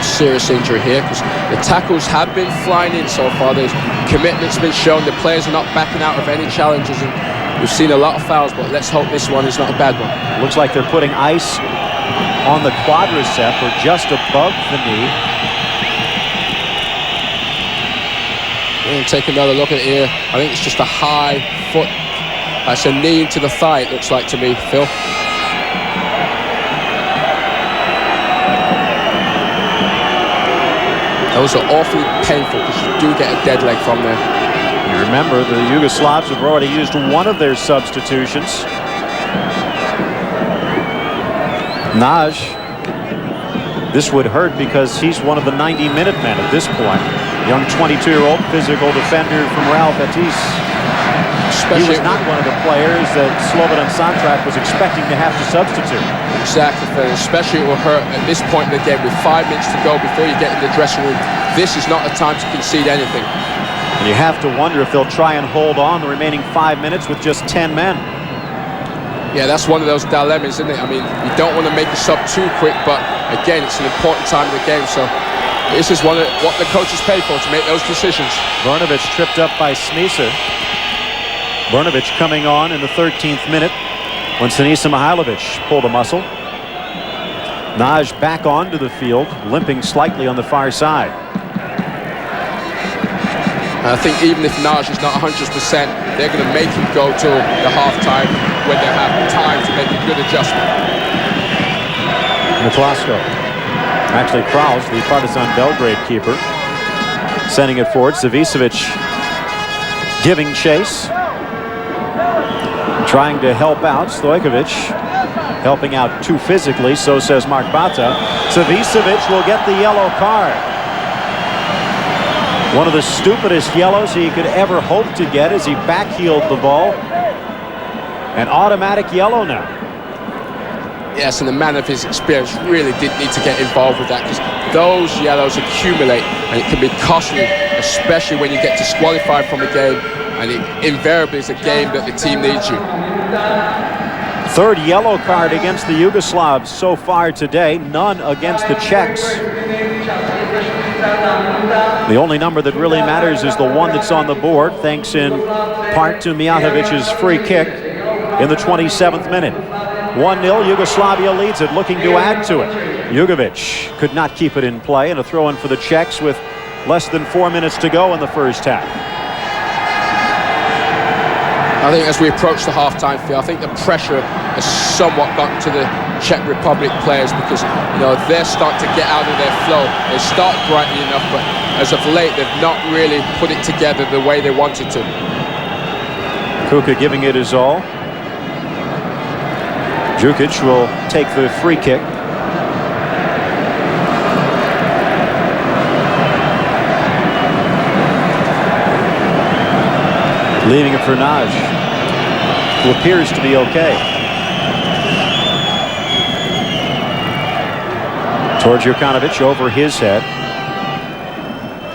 serious injury here, because the tackles have been flying in so far. The commitment's been shown. The players are not backing out of any challenges, and we've seen a lot of fouls, but let's hope this one is not a bad one. Looks like they're putting ice on the quadricep or just above the knee. We'll take another look at it here. I think it's just a high foot. That's a knee into the thigh, it looks like to me, Phil. Those are awfully painful because you do get a dead leg from there. You remember the Yugoslavs have already used one of their substitutions. Naj, this would hurt because he's one of the 90-minute men at this point. Young 22-year-old physical defender from Real Betis. He was not one of the players that Slobodan Santrak was expecting to have to substitute. Exactly, Phil. Especially it will hurt at this point in the game with 5 minutes to go before you get in the dressing room. This is not a time to concede anything. And you have to wonder if they'll try and hold on the remaining 5 minutes with just 10 men. Yeah, that's one of those dilemmas, isn't it? I mean, you don't want to make a sub too quick, but again, it's an important time of the game, so this is what the coaches pay for, to make those decisions. Brnovic tripped up by Smisser. Brnovic coming on in the 13th minute when Sinisa Mihailovic pulled a muscle. Naj back onto the field, limping slightly on the far side. I think even if Naj is not 100%, they're going to make him go till the half-time when they have time to make a good adjustment. Miklasco. Actually, Kraus, the Partizan Belgrade keeper, sending it forward. Savicevic giving chase. Trying to help out. Stojkovic helping out too physically, so says Mark Bata. Savicevic will get the yellow card. One of the stupidest yellows he could ever hope to get as he backheeled the ball. An automatic yellow now. Yes, and the man of his experience really didn't need to get involved with that, because those yellows accumulate and it can be costly, especially when you get disqualified from a game, and it invariably is a game that the team needs you. Third yellow card against the Yugoslavs so far today, none against the Czechs. The only number that really matters is the one that's on the board, thanks in part to Mijatovic's free kick in the 27th minute. 1-0, Yugoslavia leads it, looking to add to it. Jugovic could not keep it in play, and a throw-in for the Czechs with less than 4 minutes to go in the first half. I think as we approach the half-time field, I think the pressure has somewhat gotten to the Czech Republic players, because they're starting to get out of their flow. They start brightly enough, but as of late they've not really put it together the way they wanted to. Kuka giving it his all. Djukic will take the free kick. Leaving it for Naj, who appears to be okay. Towards Jukanovic, over his head.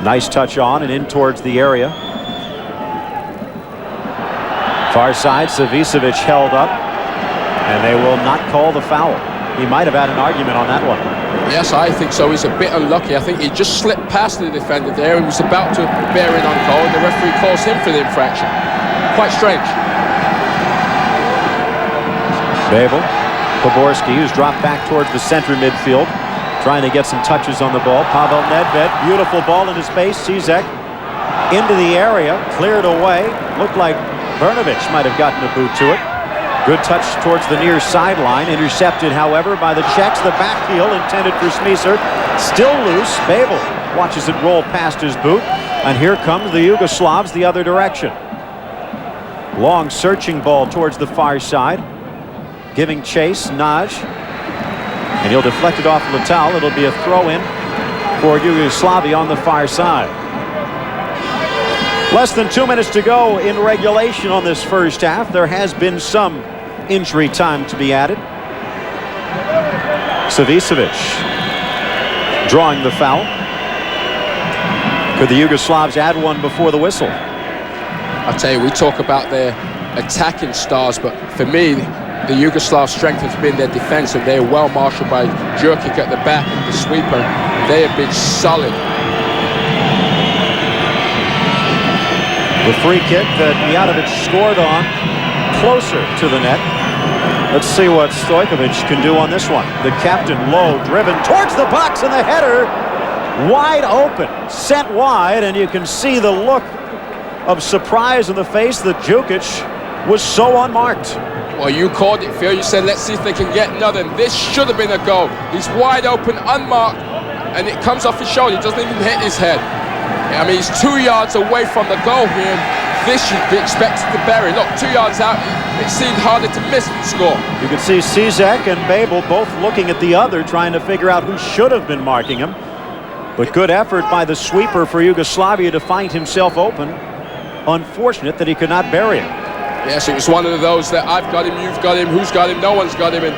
Nice touch on and in towards the area. Far side, Savicevic held up, and they will not call the foul. He might have had an argument on that one. Yes, I think so. He's a bit unlucky. I think he just slipped past the defender there and was about to bear in on goal, and the referee calls him for the infraction. Quite strange. Babel, Poborski, who's dropped back towards the center midfield, trying to get some touches on the ball. Pavel Nedved, beautiful ball into space. Cizek into the area, cleared away. Looked like Brnovic might have gotten a boot to it. Good touch towards the near sideline. Intercepted, however, by the Czechs. The back heel intended for Smisser. Still loose. Babel watches it roll past his boot. And here comes the Yugoslavs the other direction. Long searching ball towards the far side. Giving chase, Naj. And he'll deflect it off Letal. It'll be a throw-in for Yugoslavia on the far side. Less than 2 minutes to go in regulation on this first half. There has been some injury time to be added. Savicevic drawing the foul. Could the Yugoslavs add one before the whistle? I'll tell you, we talk about their attacking stars, but for me, the Yugoslav strength has been their defense, and they're well marshaled by Jurkic at the back, the sweeper. They have been solid. The free kick that Mijatovic scored on, closer to the net. Let's see what Stojkovic can do on this one. The captain low, driven towards the box, and the header wide open, sent wide, and you can see the look of surprise in the face that Jukic was so unmarked. Well, you called it, Phil. You said, let's see if they can get another. This should have been a goal. He's wide open, unmarked, and it comes off his shoulder. He doesn't even hit his head. I mean, he's 2 yards away from the goal here. This should be expected to bury. Look, 2 yards out, it seemed harder to miss the score. You can see Cizek and Babel both looking at the other, trying to figure out who should have been marking him. But good effort by the sweeper for Yugoslavia to find himself open. Unfortunate that he could not bury him. Yes, it was one of those that I've got him, you've got him, who's got him, no one's got him. And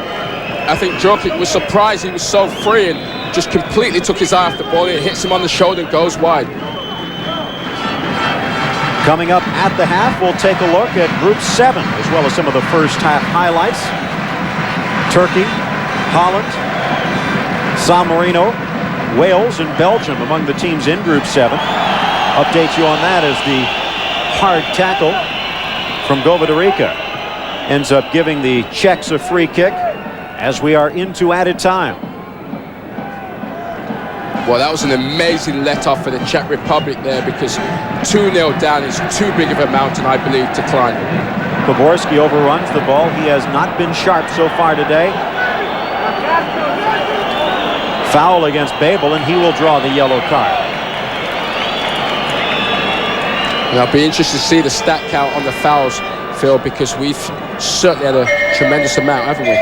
I think Djokic was surprised he was so free and just completely took his eye off the ball. It hits him on the shoulder and goes wide. Coming up at the half, we'll take a look at Group 7, as well as some of the first half highlights. Turkey, Holland, San Marino, Wales, and Belgium among the teams in Group 7. Update you on that as the hard tackle from Govedarica ends up giving the Czechs a free kick as we are into added time. Well, that was an amazing let-off for the Czech Republic there, because 2-0 down is too big of a mountain, I believe, to climb. Poborski overruns the ball. He has not been sharp so far today. Foul against Babel, and he will draw the yellow card. And I'll be interested to see the stat count on the fouls, Phil, because we've certainly had a tremendous amount, haven't we?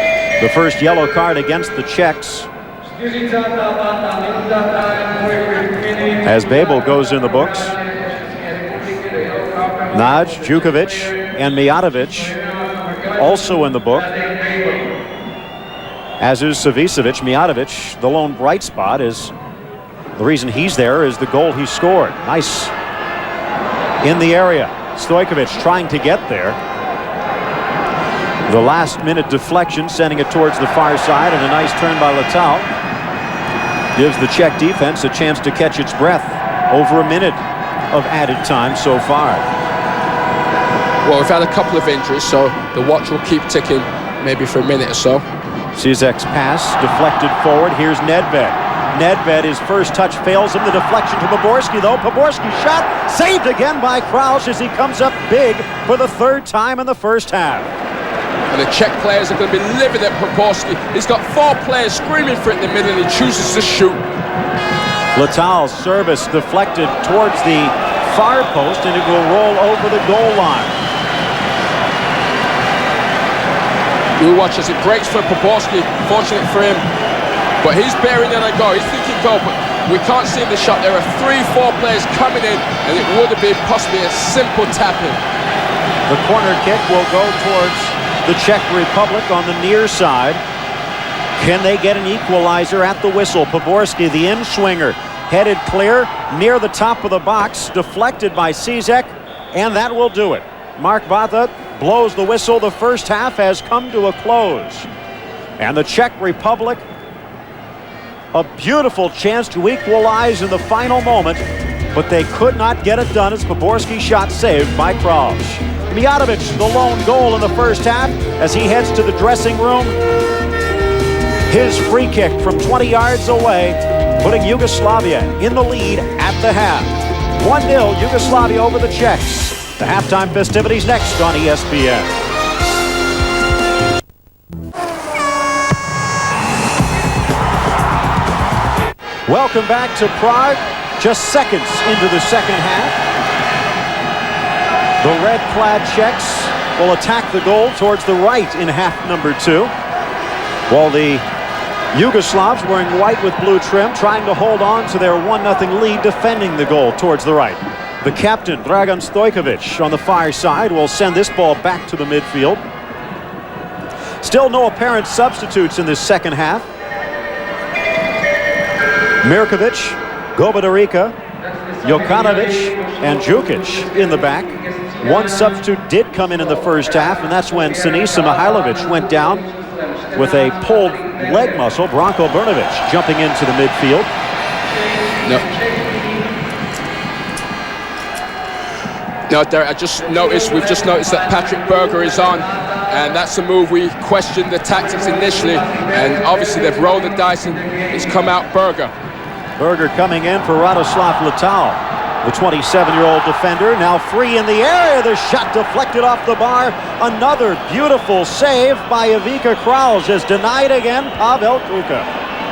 The first yellow card against the Czechs, as Babel goes in the books. Naj, Jukovic, and Mijatovic also in the book, as is Savicevic. Mijatovic, the lone bright spot, is the reason he's there is the goal he scored. Nice in the area. Stojkovic trying to get there. The last minute deflection, sending it towards the far side, and a nice turn by Letal gives the Czech defense a chance to catch its breath. Over a minute of added time so far. Well, we've had a couple of injuries, so the watch will keep ticking maybe for a minute or so. Cizek's pass deflected forward. Here's Nedved. Nedved, his first touch fails him. The deflection to Poborski, though. Poborski shot saved again by Krausz as he comes up big for the third time in the first half. And the Czech players are going to be livid at Poborski. He's got 4 players screaming for it in the middle, and he chooses to shoot. Letal's service deflected towards the far post, and it will roll over the goal line. We watch as it breaks for Poborski. Fortunate for him, but he's bearing it a go. He's thinking go, but we can't see the shot. There are 3-4 players coming in, and it would have been possibly a simple tap-in. The corner kick will go towards the Czech Republic on the near side. Can they get an equalizer at the whistle? Poborski, the in-swinger, headed clear near the top of the box, deflected by Cizek, and that will do it. Mark Bata blows the whistle. The first half has come to a close. And the Czech Republic, a beautiful chance to equalize in the final moment, but they could not get it done as Poborski's shot saved by Kraus. Mijatovic, the lone goal in the first half as he heads to the dressing room. His free kick from 20 yards away, putting Yugoslavia in the lead at the half. 1-0 Yugoslavia over the Czechs. The halftime festivities next on ESPN. Welcome back to Prague. Just seconds into the second half. The red-clad Czechs will attack the goal towards the right in half number 2, while the Yugoslavs, wearing white with blue trim, trying to hold on to their 1-0 lead, defending the goal towards the right. The captain, Dragan Stojkovic, on the far side, will send this ball back to the midfield. Still no apparent substitutes in this second half. Mirkovic, Gobadarica, Jokanovic, and Djukic in the back. One substitute did come in the first half, and that's when Sinisa Mihailovic went down with a pulled leg muscle. Branko Brnovic jumping into the midfield. No, Derek, we've just noticed that Patrick Berger is on, and that's a move we questioned the tactics initially, and obviously they've rolled the dice and it's come out Berger. Berger coming in for Radoslav Letal, the 27-year-old defender, now free in the area. The shot deflected off the bar. Another beautiful save by Ivica Kraus, is denied again, Pavel Kuka.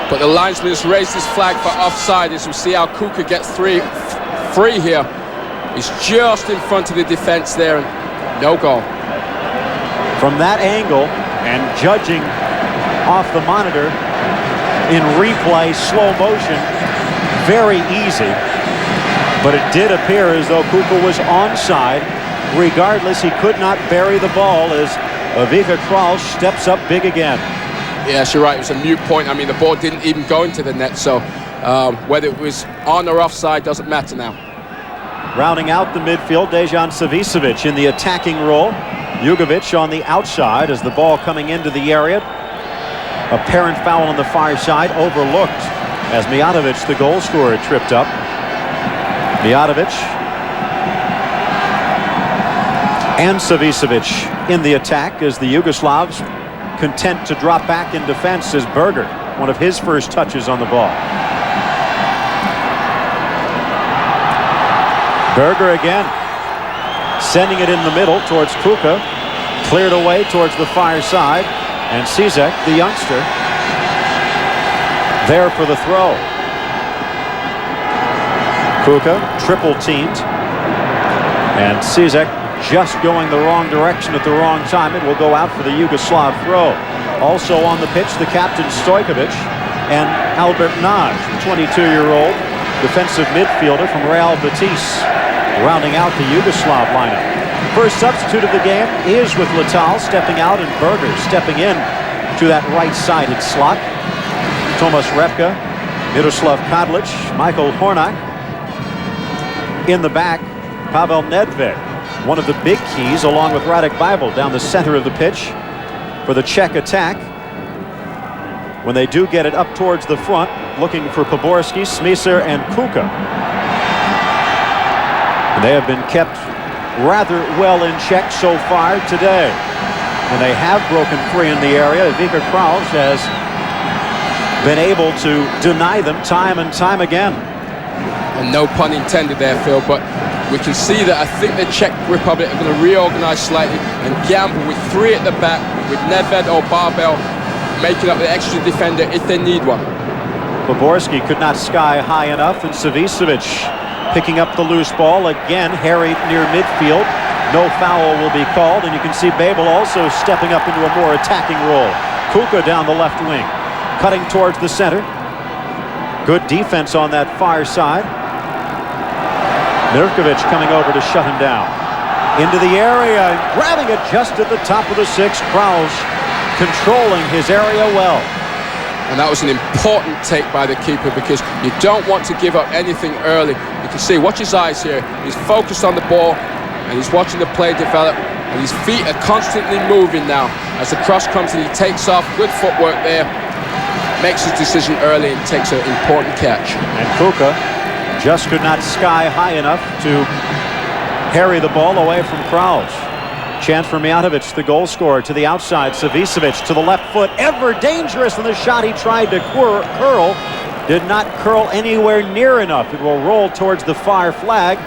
But the linesman has raised his flag for offside as we see how Kuka gets free here. He's just in front of the defense there, and no goal. From that angle, and judging off the monitor in replay, slow motion, very easy. But it did appear as though Kuka was onside. Regardless, he could not bury the ball as Ivica Kraus steps up big again. Yes, you're right. It was a moot point. I mean, the ball didn't even go into the net, so whether it was on or offside doesn't matter now. Rounding out the midfield, Dejan Savicevic in the attacking role. Jugovic on the outside as the ball coming into the area. Apparent foul on the far side, overlooked as Mijatovic, the goal scorer, tripped up. Mijatovic and Savicevic in the attack as the Yugoslavs content to drop back in defense as Berger, one of his first touches on the ball. Berger again, sending it in the middle towards Kuka, cleared away towards the far side, and Cizek, the youngster, there for the throw. Kuka triple teamed, and Cizek just going the wrong direction at the wrong time. It will go out for the Yugoslav throw. Also on the pitch, the captain Stojkovic and Albert Naj, 22-year-old defensive midfielder from Real Betis, rounding out the Yugoslav lineup. First substitute of the game is with Letal stepping out and Berger stepping in to that right-sided slot. Tomas Repka, Miroslav Kadlic, Michael Hornak. In the back, Pavel Nedved, one of the big keys, along with Radek Bible, down the center of the pitch for the Czech attack. When they do get it up towards the front, looking for Poborski, Smisar, and Kuka. And they have been kept rather well in check so far today. When they have broken free in the area, Ivica Kraus has been able to deny them time and time again. And no pun intended there, Phil, but we can see that I think the Czech Republic are going to reorganize slightly and gamble with three at the back, with Nedved or Barbel making up the extra defender if they need one. Poborski could not sky high enough, and Savicevic picking up the loose ball, again harried near midfield. No foul will be called, and you can see Babel also stepping up into a more attacking role. Kuka down the left wing, cutting towards the center. Good defense on that far side. Mirkovic coming over to shut him down. Into the area, grabbing it just at the top of the six. Kraus controlling his area well. And that was an important take by the keeper, because you don't want to give up anything early. You can see, watch his eyes here. He's focused on the ball and he's watching the play develop. And his feet are constantly moving now as the cross comes and he takes off. Good footwork there. Makes his decision early and takes an important catch. And Kuka just could not sky high enough to harry the ball away from Kraus. Chance for Mijatovic, the goal scorer, to the outside. Savicevic to the left foot, ever dangerous, and the shot he tried to curl did not curl anywhere near enough. It will roll towards the far flag,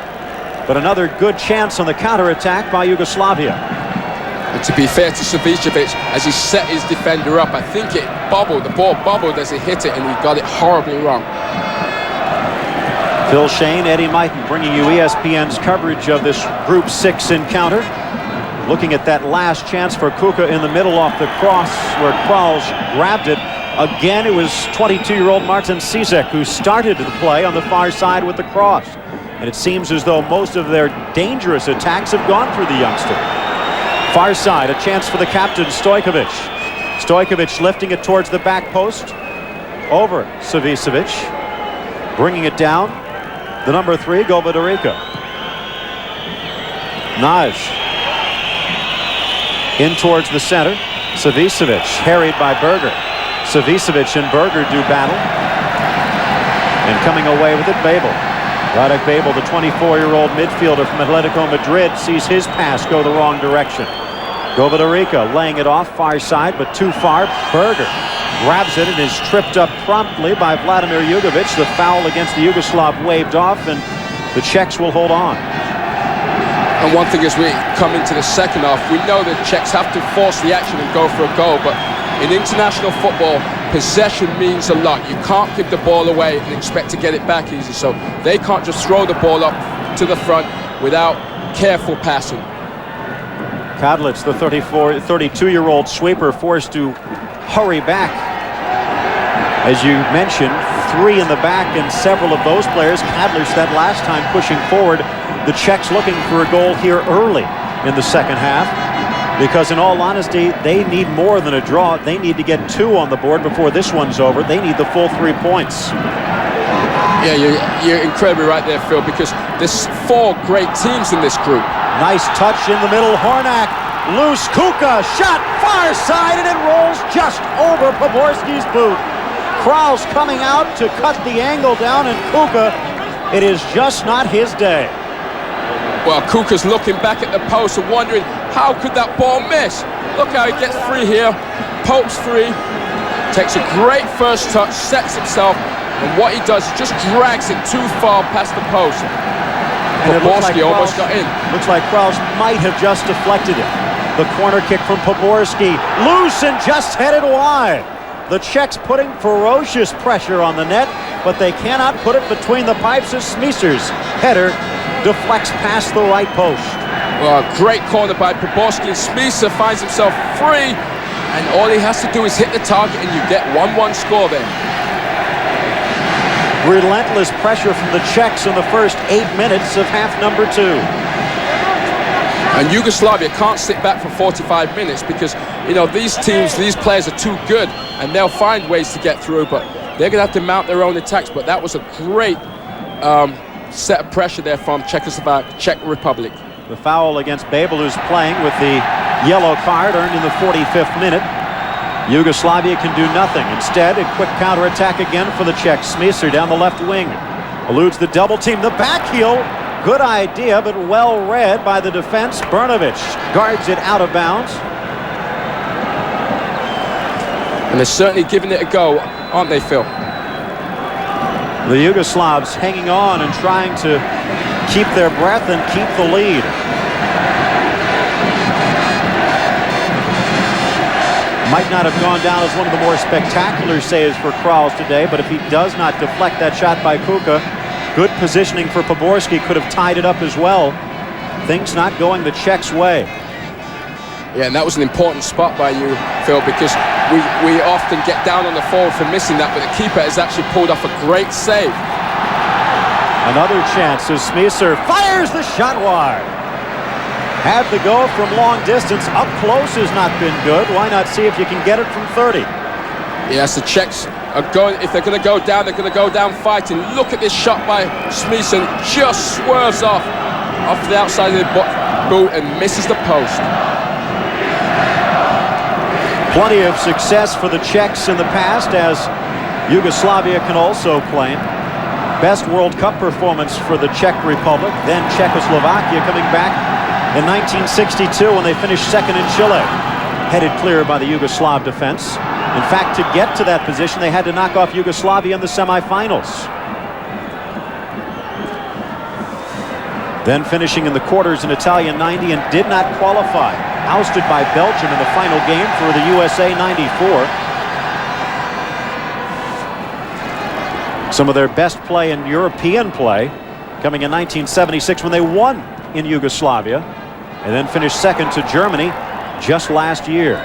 but another good chance on the counterattack by Yugoslavia. And to be fair to Savicevic, as he set his defender up, I think it bobbled, the ball bobbled as he hit it, and he got it horribly wrong. Phil Shane, Eddie Mighton bringing you ESPN's coverage of this Group 6 encounter. Looking at that last chance for Kuka in the middle off the cross where Kraus grabbed it. Again, it was 22-year-old Martin Cizek who started the play on the far side with the cross. And it seems as though most of their dangerous attacks have gone through the youngster. Far side, a chance for the captain, Stojkovic. Stojkovic lifting it towards the back post. Over Savicevic. Bringing it down. The number 3, Gobadarica. Naj. In towards the center. Savicevic harried by Berger. Savicevic and Berger do battle. And coming away with it, Babel. Radek Babel, the 24-year-old midfielder from Atletico Madrid, sees his pass go the wrong direction. Gobadarica laying it off far side, but too far. Berger grabs it and is tripped up promptly by Vladimir Jugovic. The foul against the Yugoslav waved off, and the Czechs will hold on. And one thing as we come into the second half, we know the Czechs have to force the action and go for a goal, but in international football, possession means a lot. You can't give the ball away and expect to get it back easy, so they can't just throw the ball up to the front without careful passing. Kadlec, the 32-year-old sweeper, forced to hurry back. As you mentioned, 3 in the back, and several of those players, Kadlec that last time pushing forward. The Czechs looking for a goal here early in the second half, because in all honesty, they need more than a draw. They need to get 2 on the board before this one's over. They need the full 3 points. Yeah, you're incredibly right there, Phil, because there's 4 great teams in this group. Nice touch in the middle. Hornak, loose. Kuka, shot far side, and it rolls just over Poborski's boot. Kraus coming out to cut the angle down, and Kuka, it is just not his day. Well, Kuka's looking back at the post and wondering, how could that ball miss? Look how he gets free here, pokes free, takes a great first touch, sets himself, and what he does, he just drags it too far past the post. And Poborski almost got in. Looks like Kraus might have just deflected it. The corner kick from Poborski, loose and just headed wide. The Czechs putting ferocious pressure on the net, but they cannot put it between the pipes as Smicer's header deflects past the right post. Well, great corner by Poborski, and Smicer finds himself free, and all he has to do is hit the target and you get 1-1 score there. Relentless pressure from the Czechs in the first 8 minutes of half number 2. And Yugoslavia can't sit back for 45 minutes because, you know, these teams, these players are too good, and they'll find ways to get through, but they're going to have to mount their own attacks. But that was a great set of pressure there from Czech Republic. The foul against Babel, who's playing with the yellow card earned in the 45th minute. Yugoslavia can do nothing. Instead, a quick counterattack again for the Czechs. Smicer down the left wing. Eludes the double team. The back heel. Good idea, but well read by the defense. Brnovic guards it out of bounds. And they're certainly giving it a go, aren't they, Phil? The Yugoslavs hanging on and trying to keep their breath and keep the lead. Might not have gone down as one of the more spectacular saves for Kraus today, but if he does not deflect that shot by Kuka, good positioning for Poborski, could have tied it up as well. Things not going the Czechs' way. Yeah, and that was an important spot by you, Phil, because we often get down on the forward for missing that, but the keeper has actually pulled off a great save. Another chance as Smicer fires the shot wide. Had the go from long distance. Up close has not been good. Why not see if you can get it from 30? Yes, the Czechs are going, if they're going to go down, they're going to go down fighting. Look at this shot by Smeeson, just swerves off the outside of the boot and misses the post. Plenty of success for the Czechs in the past, as Yugoslavia can also claim. Best World Cup performance for the Czech Republic, then Czechoslovakia, coming back in 1962 when they finished second in Chile, headed clear by the Yugoslav defense. In fact, to get to that position, they had to knock off Yugoslavia in the semifinals. Then finishing in the quarters in Italia 90 and did not qualify. Ousted by Belgium in the final game for the USA 94. Some of their best play in European play coming in 1976 when they won in Yugoslavia and then finished second to Germany just last year.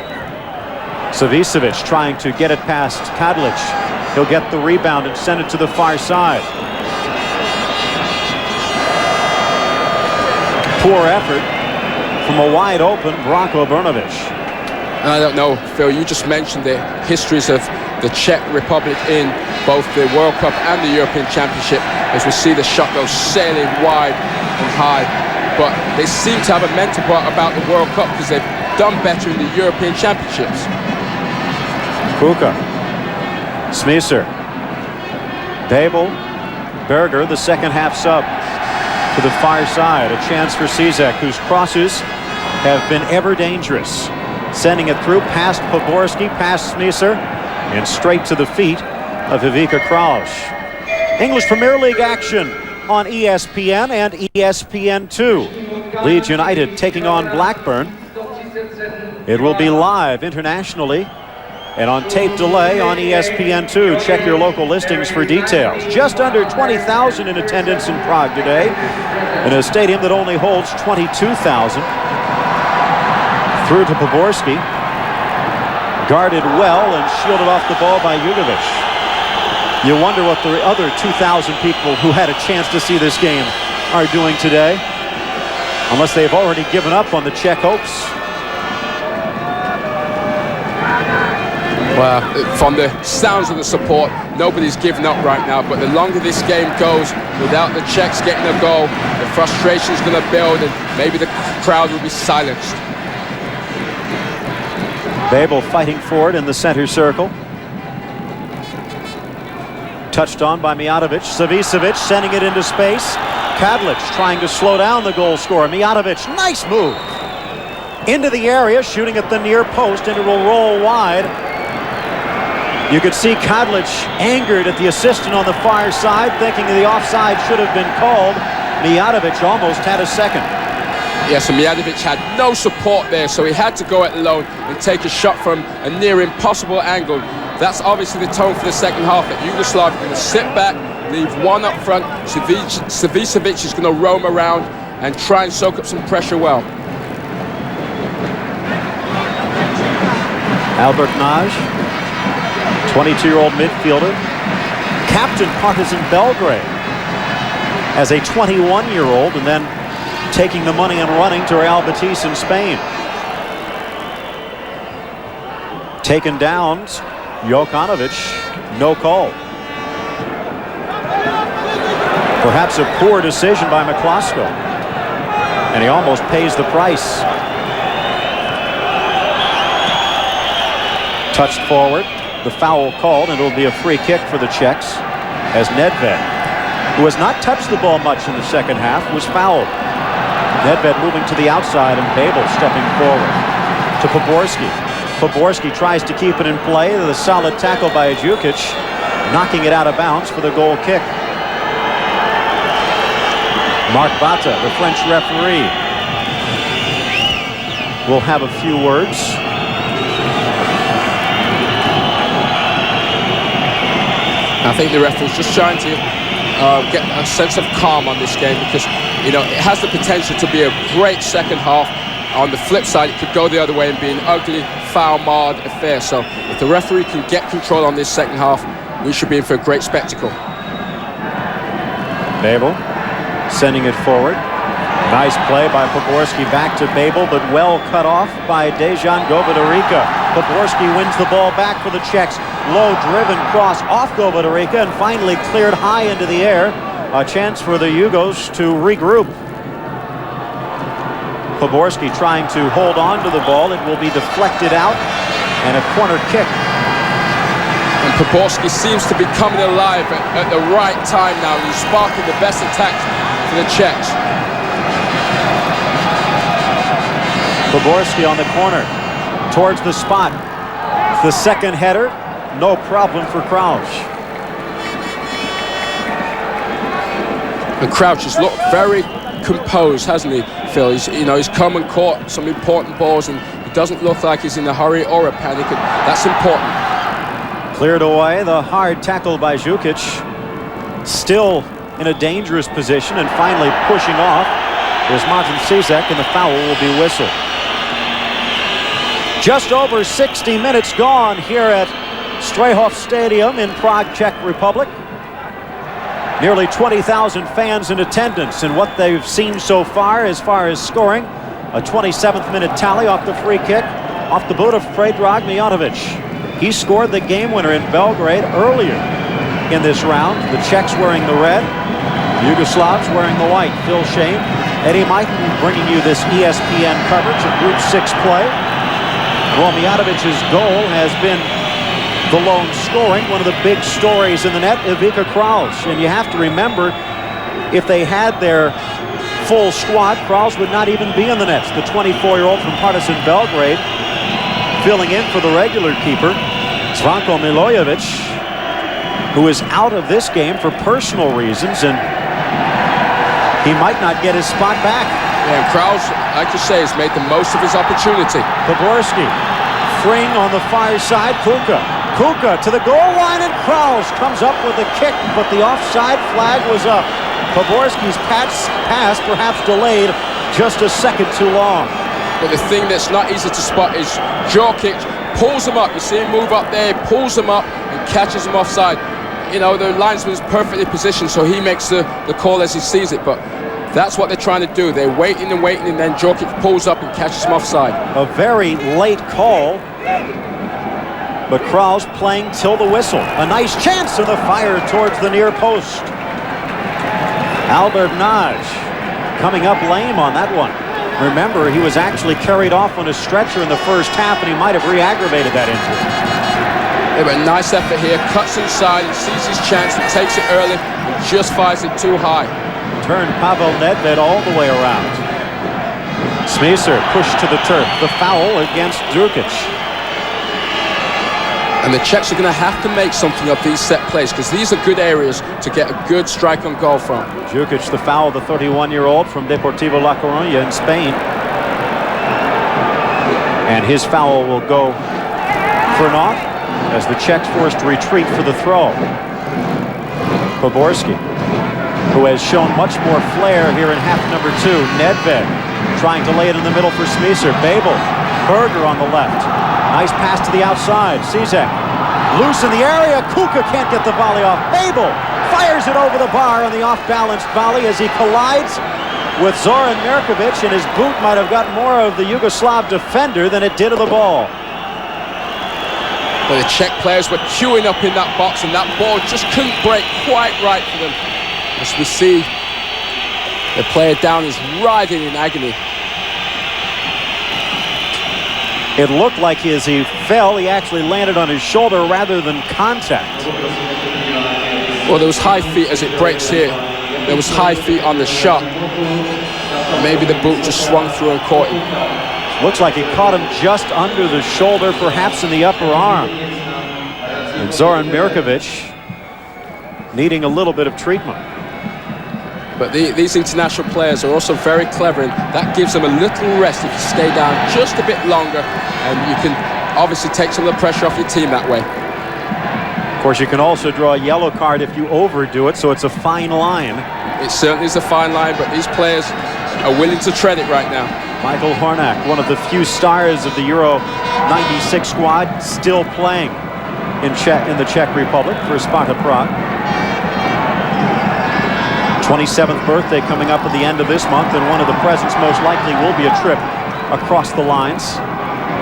Savicevic trying to get it past Kadlic. He'll get the rebound and send it to the far side. Poor effort from a wide open Branko Brnovic. I don't know, Phil, you just mentioned the histories of the Czech Republic in both the World Cup and the European Championship, as we see the shot go sailing wide and high. But they seem to have a mental block about the World Cup because they've done better in the European Championships. Kuka, Smeeser, Babel, Berger, the second half sub to the far side. A chance for Cizek, whose crosses have been ever dangerous. Sending it through past Poborski, past Smeeser, and straight to the feet of Ivica Kraus. English Premier League action on ESPN and ESPN2. Leeds United taking on Blackburn. It will be live internationally and on tape delay on ESPN2. Check your local listings for details. Just under 20,000 in attendance in Prague today, in a stadium that only holds 22,000. Through to Poborski. Guarded well and shielded off the ball by Jugovic. You wonder what the other 2,000 people who had a chance to see this game are doing today. Unless they've already given up on the Czech hopes. Well, from the sounds of the support, nobody's given up right now. But the longer this game goes, without the Czechs getting a goal, the frustration's going to build and maybe the crowd will be silenced. Babel fighting for it in the center circle. Touched on by Mijatovic. Savicevic sending it into space. Kadlic trying to slow down the goal scorer. Mijatovic, nice move. Into the area, shooting at the near post, and it will roll wide. You could see Kadlic angered at the assistant on the far side, thinking the offside should have been called. Mijatovic almost had a second. Yes, and Mijatovic had no support there, so he had to go it alone and take a shot from a near impossible angle. That's obviously the tone for the second half, that Yugoslavia going to sit back, leave one up front. Savicevic is going to roam around and try and soak up some pressure well. Albert Naj, 22-year-old midfielder, captain Partizan Belgrade as a 21-year-old, and then taking the money and running to Real Betis in Spain. Taken down, Jokanovic, no call. Perhaps a poor decision by McCloskey, and he almost pays the price. Touched forward, the foul called, and it'll be a free kick for the Czechs, as Nedved, who has not touched the ball much in the second half, was fouled. Nedved moving to the outside, and Babel stepping forward to Poborski. Poborski tries to keep it in play. The solid tackle by Djukic, knocking it out of bounds for the goal kick. Marc Bata, the French referee, will have a few words. I think the referee's just trying to get a sense of calm on this game, because it has the potential to be a great second half. On the flip side, it could go the other way and be an ugly, foul-marred affair. So if the referee can get control on this second half, we should be in for a great spectacle. Babel sending it forward. Nice play by Poborski back to Babel, but well cut off by Dejan Govedarica. Poborski wins the ball back for the Czechs. Low driven cross off Govedarica and finally cleared high into the air. A chance for the Yugos to regroup. Poborski trying to hold on to the ball. It will be deflected out and a corner kick. And Poborski seems to be coming alive at the right time now. He's sparking the best attacks for the Czechs. Poborski on the corner towards the spot. The second header, no problem for Crouch. And Crouch has looked very composed, hasn't he, Phil? He's come and caught some important balls, and he doesn't look like he's in a hurry or a panic, and that's important. Cleared away, the hard tackle by Jukic. Still in a dangerous position and finally pushing off. There's Martin Cizek, and the foul will be whistled. Just over 60 minutes gone here at Strahov Stadium in Prague, Czech Republic. Nearly 20,000 fans in attendance, and what they've seen so far as scoring, a 27th minute tally off the free kick, off the boot of Predrag Mijanovic. He scored the game winner in Belgrade earlier in this round. The Czechs wearing the red, the Yugoslavs wearing the white. Phil Shane, Eddie Michael bringing you this ESPN coverage of Group 6 play. Well, Mijanovic's goal has been the lone scoring. One of the big stories in the net, Ivica Kraus. And you have to remember, if they had their full squad, Kraus would not even be in the nets. The 24-year-old from Partizan Belgrade filling in for the regular keeper, Zvonko Milojevic, who is out of this game for personal reasons, and he might not get his spot back. Yeah, and Kraus, like you say, has made the most of his opportunity. Poborski, freeing on the far side, Kuka to the goal line, and Kraus comes up with a kick, but the offside flag was up. Poborski's pass perhaps delayed just a second too long. But the thing that's not easy to spot is Jokic pulls him up. You see him move up there, pulls him up and catches him offside. The linesman's perfectly positioned, so he makes the call as he sees it. But that's what they're trying to do. They're waiting, and then Jokic pulls up and catches him offside. A very late call, but Kraus playing till the whistle. A nice chance of the fire towards the near post. Albert Naj coming up lame on that one. Remember, he was actually carried off on a stretcher in the first half, and he might have re-aggravated that injury. Yeah, but a nice effort here. Cuts inside and sees his chance and takes it early and just fires it too high. Turned Pavel Nedved all the way around. Smisser pushed to the turf. The foul against Jukic. And the Czechs are going to have to make something of these set plays, because these are good areas to get a good strike on goal from. Jukic, the foul, the 31-year-old from Deportivo La Coruña in Spain. And his foul will go for naught as the Czechs forced to retreat for the throw. Poborski, who has shown much more flair here in half number 2. Nedved trying to lay it in the middle for Smisser. Babel, Berger on the left. Nice pass to the outside. Cizek loose in the area. Kuka can't get the volley off. Babel fires it over the bar on the off-balanced volley as he collides with Zoran Mirkovic, and his boot might have got more of the Yugoslav defender than it did of the ball. But the Czech players were queuing up in that box, and that ball just couldn't break quite right for them. As we see, the player down is writhing in agony. It looked like as he fell, he actually landed on his shoulder rather than contact. Well, there was high feet as it breaks here. There was high feet on the shot. Maybe the boot just swung through and caught him. Looks like he caught him just under the shoulder, perhaps in the upper arm. And Zoran Mirkovic needing a little bit of treatment. But these international players are also very clever, and that gives them a little rest if you stay down just a bit longer, and you can obviously take some of the pressure off your team that way. Of course, you can also draw a yellow card if you overdo it, so it's a fine line. It certainly is a fine line, but these players are willing to tread it right now. Michael Hornak, one of the few stars of the Euro 96 squad, still playing in the Czech Republic for Sparta Prague. 27th birthday coming up at the end of this month, and one of the presents most likely will be a trip across the lines.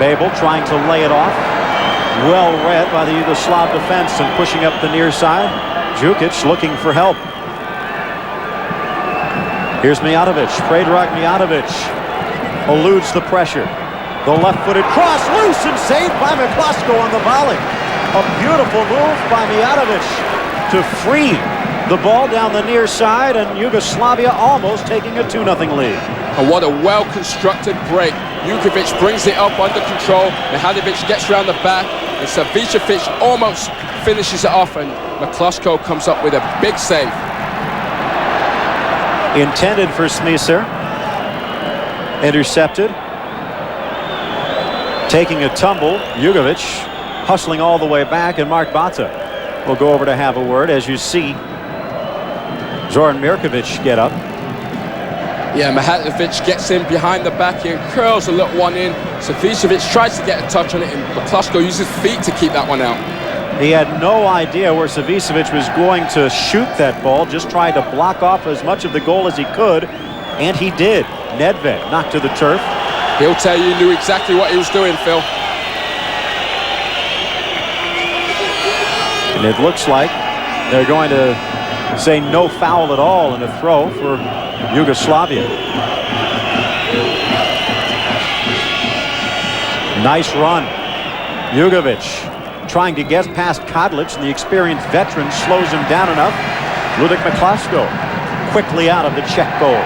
Babel trying to lay it off. Well read by the Yugoslav defense and pushing up the near side. Jukic looking for help. Here's Mijatovic. Predrag Mijatovic eludes the pressure. The left-footed cross, loose and saved by McCluskey on the volley. A beautiful move by Mijatovic to free the ball down the near side, and Yugoslavia almost taking a 2-0 lead. And what a well-constructed break. Jukovic brings it up under control. Mijatovic gets around the back, and Savicevic almost finishes it off, and McCluskey comes up with a big save. Intended for Smisser. Intercepted. Taking a tumble, Jukovic hustling all the way back, and Mark Bata will go over to have a word as you see Zoran Mirkovic get up. Yeah, Mijatovic gets in behind the back here, curls a little one in. Savicevic tries to get a touch on it, and McCluskey uses feet to keep that one out. He had no idea where Savicevic was going to shoot that ball, just tried to block off as much of the goal as he could, and he did. Nedved knocked to the turf. He'll tell you he knew exactly what he was doing, Phil. And it looks like they're going to say no foul at all in a throw for Yugoslavia. Nice run. Jukovic trying to get past Kadlic, and the experienced veteran slows him down enough. Ludek McCluskey quickly out of the Czech goal.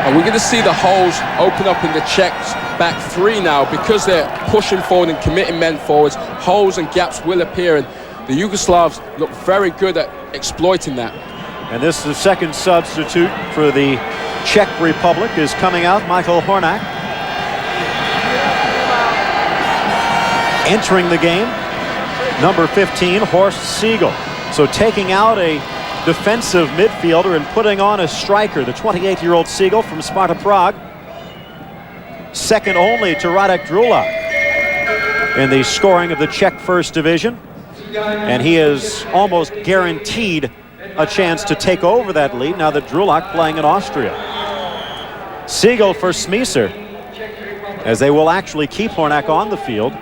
And we're going to see the holes open up in the Czechs back three now because they're pushing forward and committing men forwards. Holes and gaps will appear, and the Yugoslavs look very good at exploiting that. And this is the second substitute for the Czech Republic is coming out, Michael Hornak. Entering the game, number 15, Horst Siegel. So taking out a defensive midfielder and putting on a striker, the 28-year-old Siegel from Sparta Prague. Second only to Radek Drulak in the scoring of the Czech First Division. And he is almost guaranteed a chance to take over that lead now that Drulak playing in Austria. Siegel for Smisser, as they will actually keep Hornak on the field.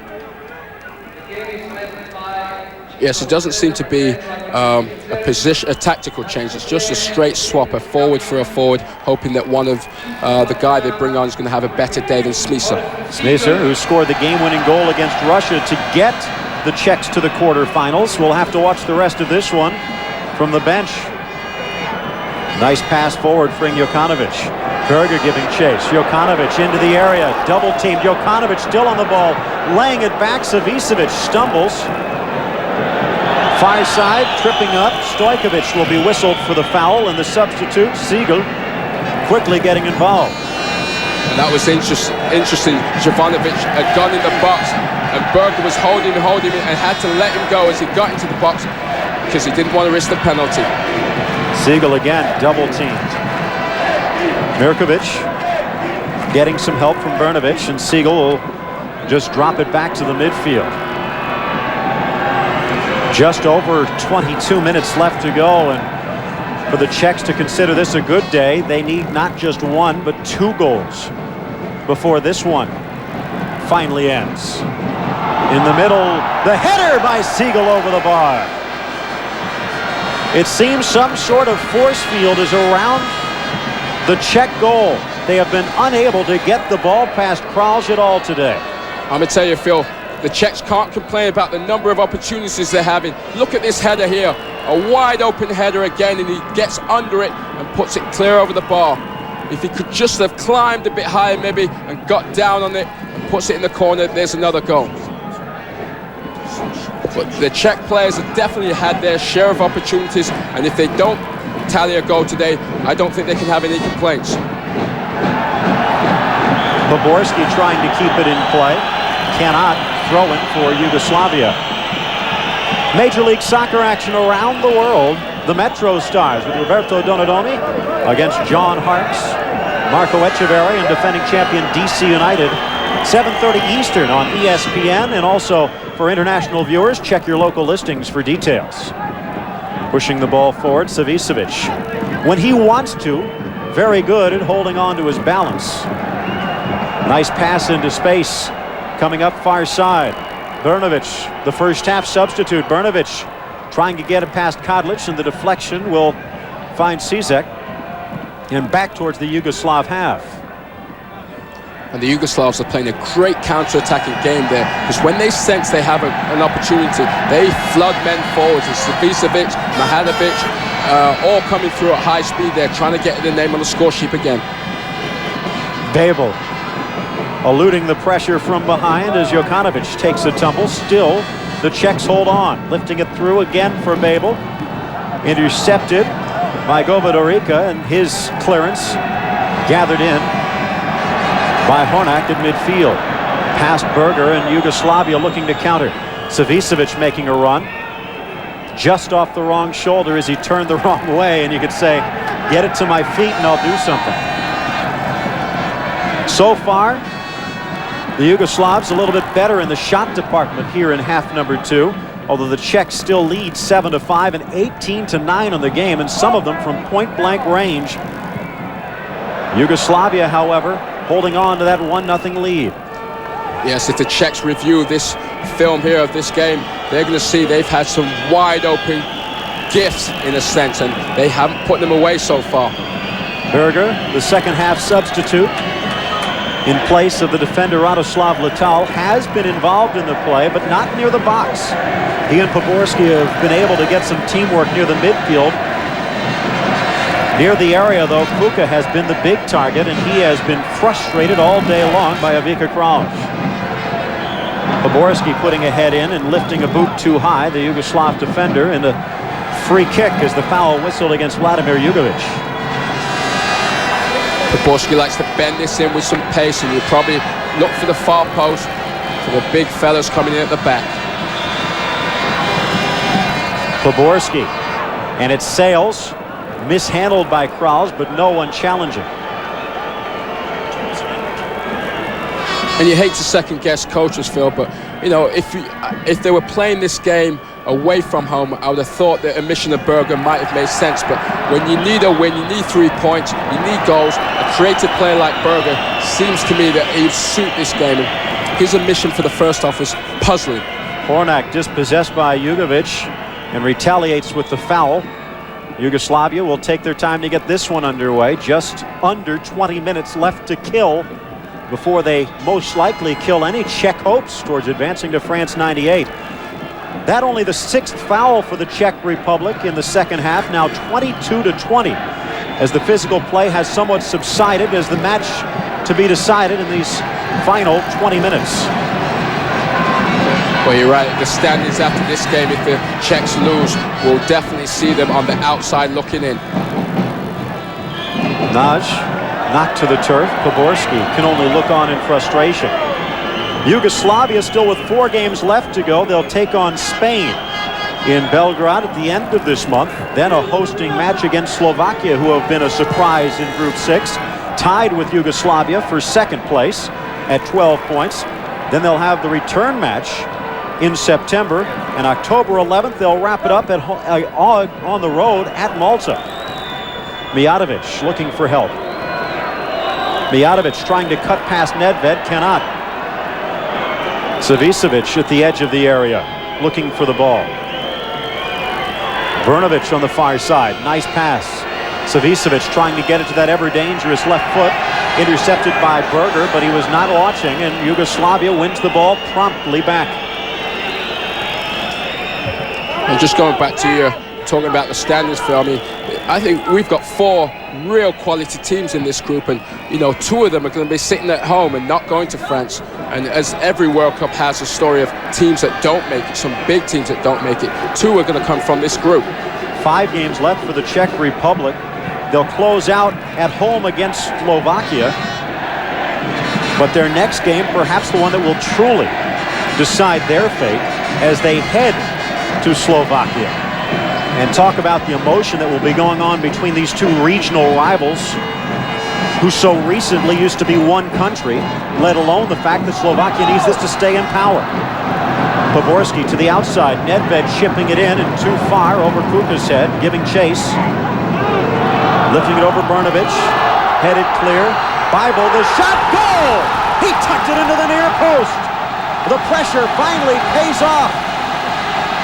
Yes, it doesn't seem to be a tactical change. It's just a straight swap, a forward for a forward, hoping that one of the guy they bring on is going to have a better day than Smisser. Smisser, who scored the game-winning goal against Russia to get the Czechs to the quarterfinals. We'll have to watch the rest of this one from the bench. Nice pass forward for Jokanovic. Berger giving chase. Jokanovic into the area, double-teamed. Jokanovic still on the ball, laying it back. Savicevic stumbles. Far side, tripping up. Stojkovic will be whistled for the foul, and the substitute, Siegel, quickly getting involved. And that was interesting. Jovanovic had gone in the box, and Berger was holding him and had to let him go as he got into the box because he didn't want to risk the penalty. Siegel again, double-teamed. Mirkovic getting some help from Brnovic, and Siegel will just drop it back to the midfield. Just over 22 minutes left to go, and for the Czechs to consider this a good day, they need not just one, but 2 goals before this one finally ends. In the middle, the header by Siegel over the bar. It seems some sort of force field is around the Czech goal. They have been unable to get the ball past Kralj at all today. I'm going to tell you, Phil, the Czechs can't complain about the number of opportunities they're having. Look at this header here. A wide open header again, and he gets under it and puts it clear over the bar. If he could just have climbed a bit higher maybe and got down on it and puts it in the corner, there's another goal. But the Czech players have definitely had their share of opportunities, and if they don't tally a goal today, I don't think they can have any complaints. Poborski trying to keep it in play. Cannot throw it for Yugoslavia. Major League Soccer action around the world. The Metro Stars with Roberto Donadoni against John Harkes, Marco Echeverri, and defending champion DC United. 7:30 Eastern on ESPN, and also for international viewers, check your local listings for details. Pushing the ball forward, Savicevic. when he wants to, very good at holding on to his balance. Nice pass into space. Coming up far side. Brnovic, the first half substitute. Brnovic trying to get it past Kadlic, and the deflection will find Cizek. And back towards the Yugoslav half. And the Yugoslavs are playing a great counter-attacking game there, because when they sense they have an opportunity, they flood men forwards. It's Savicevic, Mihajlovic, all coming through at high speed there, trying to get the name on the score sheet again. Babel eluding the pressure from behind as Jokanovic takes a tumble. Still, the Czechs hold on, lifting it through again for Babel. Intercepted by Govodorica, and his clearance gathered in by Hornak at midfield. Past Berger, and Yugoslavia looking to counter. Savicevic making a run. Just off the wrong shoulder as he turned the wrong way, and you could say, get it to my feet and I'll do something. So far, the Yugoslavs a little bit better in the shot department here in half number 2, although the Czechs still lead 7-5 and 18-9 on the game, and some of them from point-blank range. Yugoslavia, however, holding on to that 1-0 lead. Yes, if the Czechs review this film here of this game, they're going to see they've had some wide-open gifts, in a sense, and they haven't put them away so far. Berger, the second half substitute, in place of the defender Radoslav Letal, has been involved in the play, but not near the box. He and Poborski have been able to get some teamwork near the midfield. Near the area, though, Kuka has been the big target, and he has been frustrated all day long by Ivica Kralj. Poborski putting a head in and lifting a boot too high, the Yugoslav defender, and a free kick as the foul whistled against Vladimir Jugovic. Poborski likes to bend this in with some pace, and you probably look for the far post for the big fellas coming in at the back. Poborski, and it sails, mishandled by Kralj, but no one challenging. And you hate to second-guess coaches, Phil, but you know, if they were playing this game away from home, I would have thought that omission of Berger might have made sense. But when you need a win, you need 3 points, you need goals. A creative player like Berger seems to me that he would suit this game. And his omission for the first half was puzzling. Hornak dispossessed by Jugovic and retaliates with the foul. Yugoslavia will take their time to get this one underway. Just under 20 minutes left to kill before they most likely kill any Czech hopes towards advancing to France '98. That only the 6th foul for the Czech Republic in the second half, now 22-20, as the physical play has somewhat subsided as the match to be decided in these final 20 minutes. Well, you're right. The standings after this game, if the Czechs lose, we'll definitely see them on the outside looking in. Naj knocked to the turf. Poborski can only look on in frustration. Yugoslavia still with 4 games left to go. They'll take on Spain in Belgrade at the end of this month. Then a hosting match against Slovakia, who have been a surprise in Group 6, tied with Yugoslavia for 2nd place at 12 points. Then they'll have the return match in September, and October 11th they'll wrap it up on the road at Malta. Mijatovic looking for help. Mijatovic trying to cut past Nedved, cannot. Savicevic at the edge of the area, looking for the ball. Brnovic on the far side, nice pass. Savicevic trying to get it to that ever-dangerous left foot. Intercepted by Berger, but he was not watching, and Yugoslavia wins the ball promptly back. And just going back to you talking about the standings, Phil, I mean, I think we've got 4 real quality teams in this group, and you know, 2 of them are going to be sitting at home and not going to France. And as every World Cup has a story of teams that don't make it, some big teams that don't make it, 2 are going to come from this group. 5 games left for the Czech Republic. They'll close out at home against Slovakia, but their next game, perhaps the one that will truly decide their fate, as they head to Slovakia. And talk about the emotion that will be going on between these 2 regional rivals who so recently used to be one country, let alone the fact that Slovakia needs this to stay in power. Poborski to the outside, Nedved chipping it in and too far over Kuka's head, giving chase. Lifting it over Brnovich. Headed clear. Bible, the shot, goal! He tucked it into the near post. The pressure finally pays off.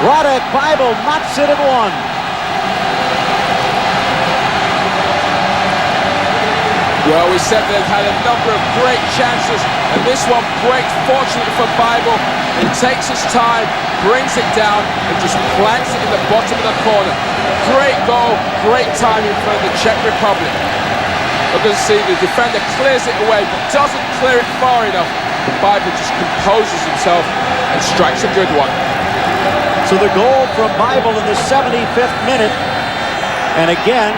Radek Bible knots it at one. Well, we said they've had a number of great chances, and this one breaks, fortunately for Bible. He takes his time, brings it down, and just plants it in the bottom of the corner. Great goal, great timing for the Czech Republic. Look at see the defender clears it away, but doesn't clear it far enough. Bible just composes himself and strikes a good one. So the goal from Bible in the 75th minute, and again,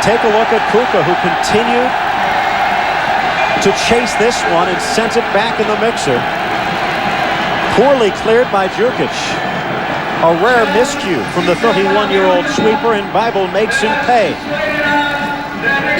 take a look at Kuka, who continued to chase this one and sent it back in the mixer. Poorly cleared by Jukic. A rare miscue from the 31-year-old sweeper, and Bible makes him pay.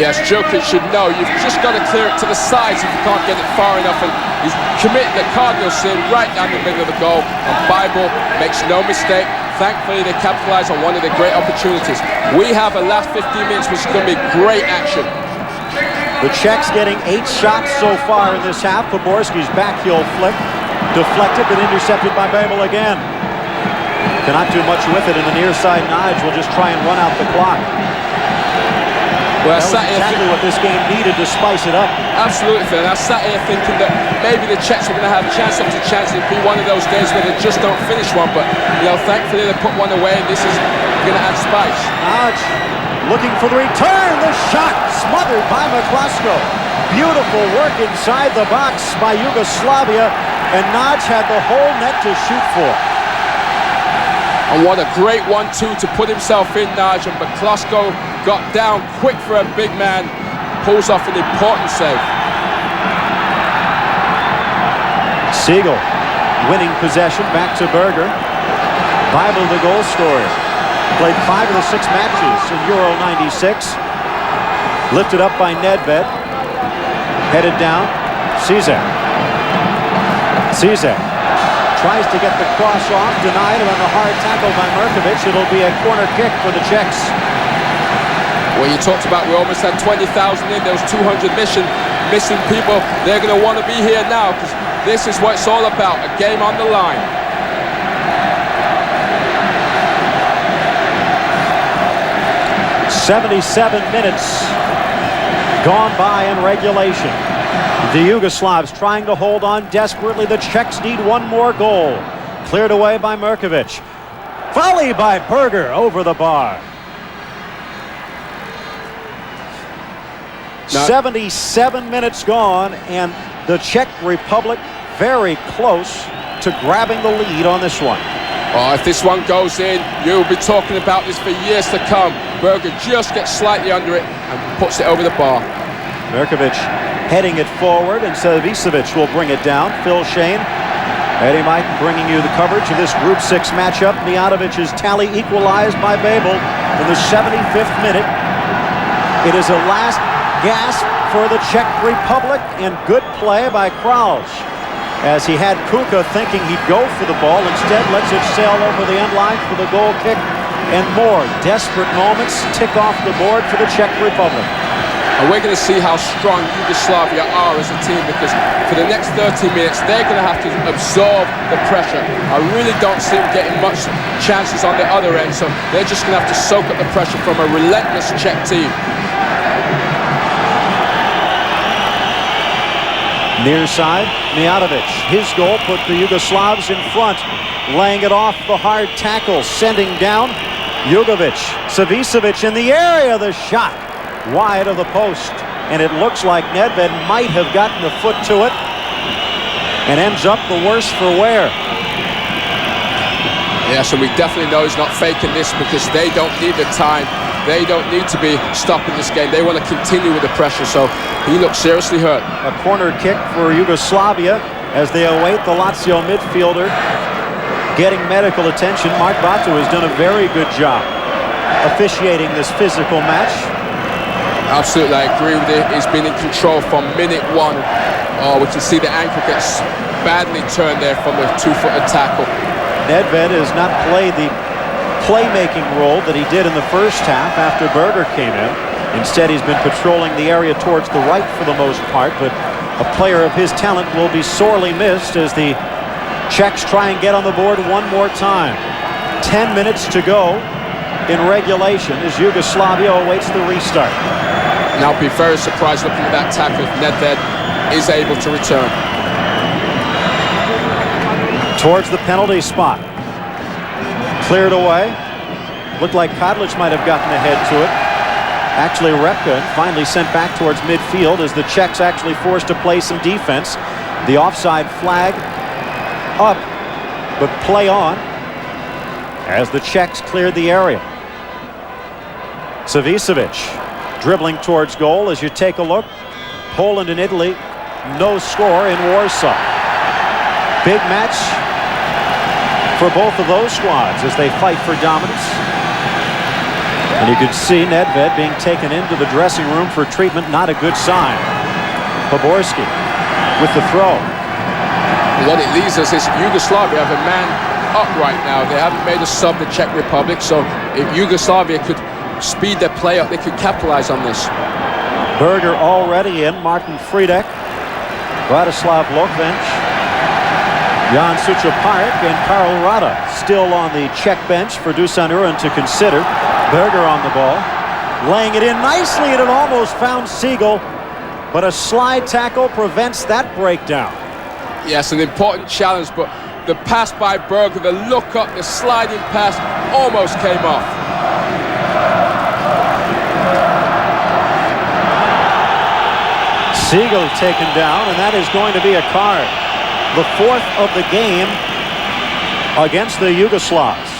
Yes, Jukic should know you've just got to clear it to the sides if you can't get it far enough, and he's committing the cardinal sin right down the middle of the goal, and Bible makes no mistake. Thankfully, they capitalize on one of the great opportunities. We have a last 15 minutes, which is going to be great action. The Czechs getting 8 shots so far in this half. Poborski's back heel flick, deflected but intercepted by Babel again. Cannot do much with it, and the near side Nige will just try and run out the clock. Well, that was exactly what this game needed to spice it up. Absolutely, Phil. I sat here thinking that maybe the Czechs were going to have chance after chance. It'd be one of those days where they just don't finish one. But, you know, thankfully they put one away, and this is going to add spice. Naj looking for the return. The shot smothered by McClusko. Beautiful work inside the box by Yugoslavia, and Naj had the whole net to shoot for. And what a great 1-2 to put himself in, Naj, and McClusko got down quick for a big man, pulls off an important save. Siegel winning possession, back to Berger. Bible, the goal scorer, played 5 of the 6 matches in Euro 96. Lifted up by Nedved, headed down. Cizek tries to get the cross off, denied, and on the hard tackle by Merkovic, it'll be a corner kick for the Czechs. Well, you talked about we almost had 20,000 in. There was 200 missing people. They're going to want to be here now, because this is what it's all about, a game on the line. "77 minutes gone by in regulation. The Yugoslavs trying to hold on desperately. The Czechs need one more goal. Cleared away by Merkovic. Volley by Berger over the bar. 77 minutes gone, and the Czech Republic very close to grabbing the lead on this one. Oh, if this one goes in, you'll be talking about this for years to come. Berger just gets slightly under it and puts it over the bar. Merkovic heading it forward, and Savicevic will bring it down. Phil Shane, Eddie Mike bringing you the coverage of this Group 6 matchup. Mijatović's tally equalized by Babel in the 75th minute. It is a last gasp for the Czech Republic, and good play by Krausz, as he had Kuka thinking he'd go for the ball. Instead, lets it sail over the end line for the goal kick, and more desperate moments tick off the board for the Czech Republic. And we're going to see how strong Yugoslavia are as a team, because for the next 30 minutes, they're going to have to absorb the pressure. I really don't see them getting much chances on the other end, so they're just going to have to soak up the pressure from a relentless Czech team. Near side, Mijatović. His goal put the Yugoslavs in front, laying it off the hard tackle, sending down Jugovic. Savicevic in the area, the shot wide of the post, and it looks like Nedved might have gotten a foot to it, and ends up the worse for wear. Yeah, so we definitely know he's not faking this, because they don't need the time. They don't need to be stopping this game. They want to continue with the pressure, so he looks seriously hurt. A corner kick for Yugoslavia as they await the Lazio midfielder getting medical attention. Mark Batu has done a very good job officiating this physical match. Absolutely, I agree with it. He's been in control from minute 1. Oh, we can see the ankle gets badly turned there from the 2-footed tackle. Nedved has not played the playmaking role that he did in the first half after Berger came in. Instead, he's been patrolling the area towards the right for the most part, but a player of his talent will be sorely missed as the Czechs try and get on the board one more time. 10 minutes to go in regulation as Yugoslavia awaits the restart. And I'll be very surprised looking at that tackle if Nedved is able to return. Towards the penalty spot. Cleared away. Looked like Kadlic might have gotten ahead to it. Actually, Repka finally sent back towards midfield as the Czechs actually forced to play some defense. The offside flag up, but play on as the Czechs cleared the area. Savicevic dribbling towards goal. As you take a look, Poland and Italy, no score in Warsaw. Big match for both of those squads as they fight for dominance. And you can see Nedved being taken into the dressing room for treatment. Not a good sign. Poborski with the throw. What it leaves us is Yugoslavia have a man up right now. They haven't made a sub, the Czech Republic, so if Yugoslavia could speed their play up, they could capitalize on this. Berger already in. Martin Friedek, Vladislav Lokvench, Jan Suchaparek, and Karl Rada still on the Czech bench for Dusan Uran to consider. Berger on the ball, laying it in nicely, and it almost found Siegel, but a slide tackle prevents that breakdown. Yes, an important challenge, but the pass by Berger, the look up, the sliding pass almost came off. Siegel taken down, and that is going to be a card. The fourth of the game against the Yugoslavs.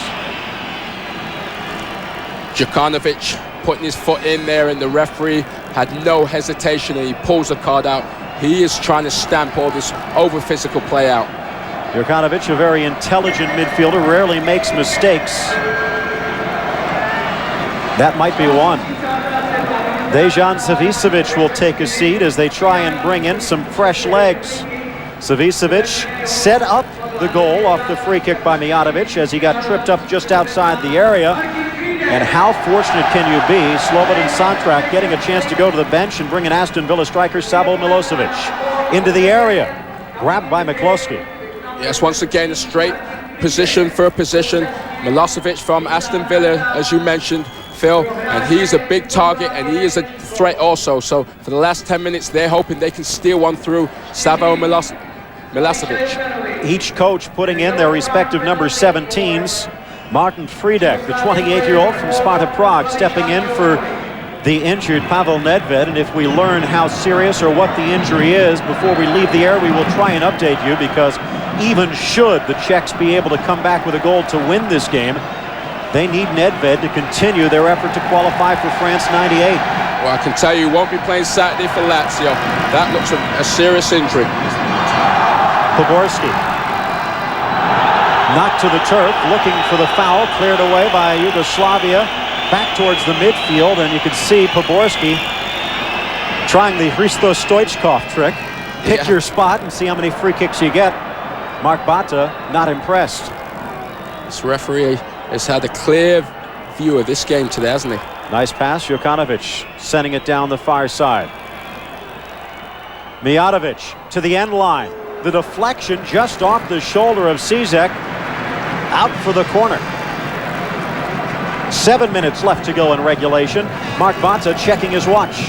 Djukanovic putting his foot in there, and the referee had no hesitation, and he pulls the card out. He is trying to stamp all this over-physical play out. Djukanovic, a very intelligent midfielder, rarely makes mistakes. That might be one. Dejan Savicevic will take a seat as they try and bring in some fresh legs. Savicevic set up the goal off the free kick by Mijatovic as he got tripped up just outside the area. And how fortunate can you be, Slobodan Santrak getting a chance to go to the bench and bring in Aston Villa striker Savo Milosevic into the area. Grabbed by McCloskey. Yes, once again, a straight position for a position. Milosevic from Aston Villa, as you mentioned, Phil, and he's a big target, and he is a threat also. So for the last 10 minutes, they're hoping they can steal one through Savo Milosevic. Each coach putting in their respective number 17s. Martin Friedek, the 28-year-old from Sparta Prague, stepping in for the injured Pavel Nedved. And if we learn how serious or what the injury is before we leave the air, we will try and update you, because even should the Czechs be able to come back with a goal to win this game, they need Nedved to continue their effort to qualify for France '98. Well, I can tell you, he won't be playing Saturday for Lazio. That looks a serious injury. Poborski knocked to the turf, looking for the foul, cleared away by Yugoslavia, back towards the midfield, and you can see Poborski trying the Hristo Stoichkov trick. Pick your spot and see how many free kicks you get. Mark Bata not impressed. This referee has had a clear view of this game today, hasn't he? Nice pass, Jokanovic sending it down the far side. Mijatovic to the end line. The deflection just off the shoulder of Cizek, out for the corner. 7 minutes left to go in regulation. Mark Bata checking his watch.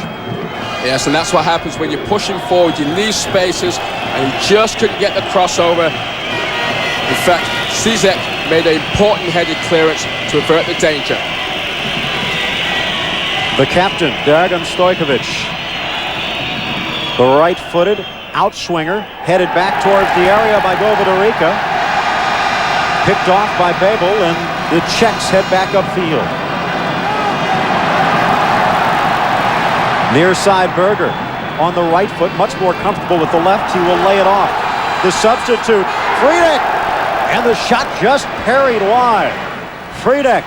Yes, and that's what happens when you're pushing forward. You leave spaces, and he just couldn't get the crossover. In fact, Cizek made an important headed clearance to avert the danger. The captain, Dragan Stojkovic, the right-footed outswinger, headed back towards the area by Govodarica. Picked off by Babel, and the Czechs head back upfield. Near side Berger on the right foot, much more comfortable with the left. He will lay it off. The substitute, Friedek, and the shot just parried wide. Friedek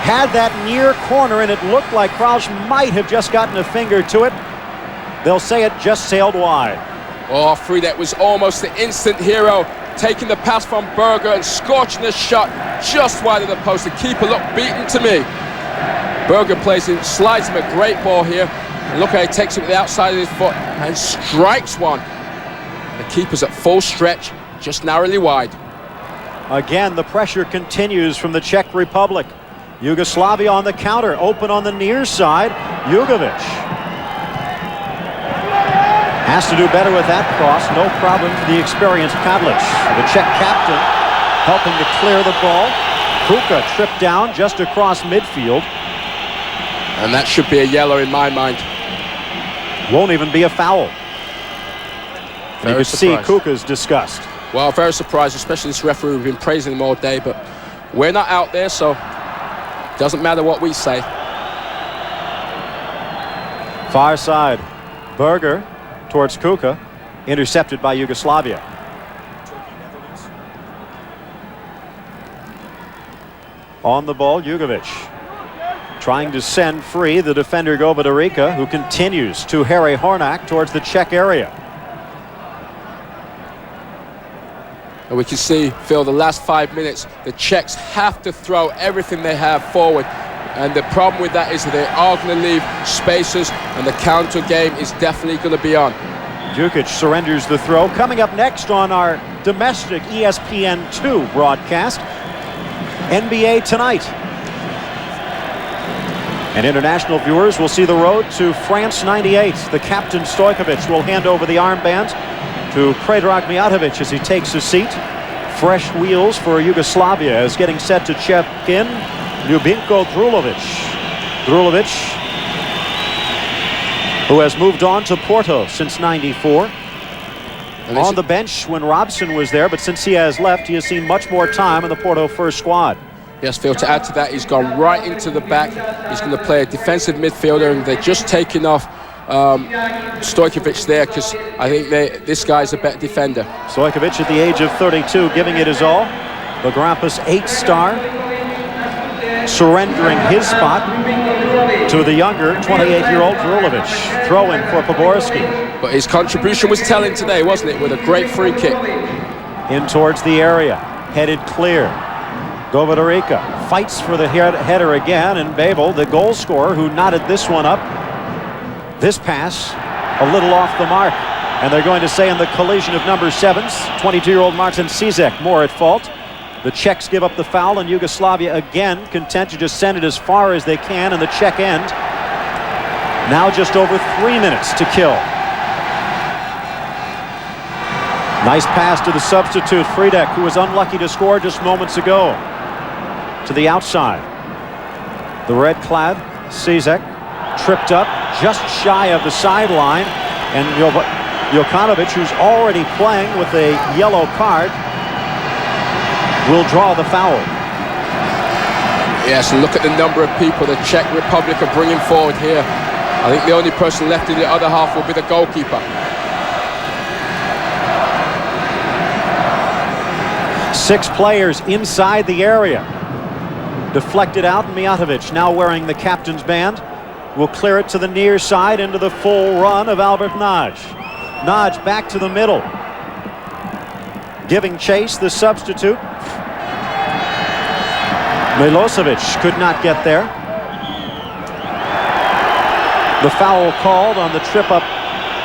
had that near corner, and it looked like Crouch might have just gotten a finger to it. They'll say it just sailed wide. Oh, Friedek was almost the instant hero, taking the pass from Berger and scorching the shot just wide of the post. The keeper looked beaten to me. Berger plays in, slides him a great ball here. And look how he takes it with the outside of his foot and strikes one. The keeper's at full stretch, just narrowly wide. Again, the pressure continues from the Czech Republic. Yugoslavia on the counter, open on the near side. Jugovic has to do better with that cross. No problem for the experienced Kadlic. The Czech captain helping to clear the ball. Kuka tripped down just across midfield. And that should be a yellow in my mind. Won't even be a foul. You can see surprised. Kuka's disgust. Well, very surprised, especially this referee. We've been praising him all day, but we're not out there, so doesn't matter what we say. Far side. Berger towards Kuka. Intercepted by Yugoslavia. On the ball, Jugovic. Trying to send free the defender Govadarica, who continues to harry Hornak towards the Czech area. And we can see, Phil, the last 5 minutes, the Czechs have to throw everything they have forward. And the problem with that is that they are going to leave spaces, and the counter game is definitely going to be on. Djukic surrenders the throw. Coming up next on our domestic ESPN2 broadcast, NBA Tonight. And international viewers will see the road to France 98. The captain Stojkovic will hand over the armband to Predrag Mijatovic as he takes his seat. Fresh wheels for Yugoslavia as getting set to check in Ljubinko Drulovic. Drulovic, who has moved on to Porto since '94. On the bench when Robson was there, but since he has left, he has seen much more time in the Porto first squad. Yes, Phil, to add to that, he's gone right into the back. He's going to play a defensive midfielder, and they're just taking off Stojkovic there because I think this guy's a better defender. Stojkovic at the age of 32 giving it his all. The Grampus 8-star surrendering his spot to the younger 28-year-old Drulovic. Throw-in for Poborski. But his contribution was telling today, wasn't it, with a great free kick. In towards the area, headed clear. Govadarica fights for the header again, and Babel, the goal scorer, who knotted this one up. This pass a little off the mark, and they're going to say in the collision of number 7s, 22-year-old Martin Cizek more at fault. The Czechs give up the foul, and Yugoslavia again content to just send it as far as they can in the Czech end. Now just over 3 minutes to kill. Nice pass to the substitute Frydek, who was unlucky to score just moments ago. To the outside. The red-clad Cizek tripped up just shy of the sideline, and Jokanovic, who's already playing with a yellow card, will draw the foul. Yes, and look at the number of people the Czech Republic are bringing forward here. I think the only person left in the other half will be the goalkeeper. 6 players inside the area. Deflected out, and Mijatovic, now wearing the captain's band, will clear it to the near side into the full run of Albert Nagy. Nagy back to the middle. Giving chase, the substitute. Milosevic could not get there. The foul called on the trip up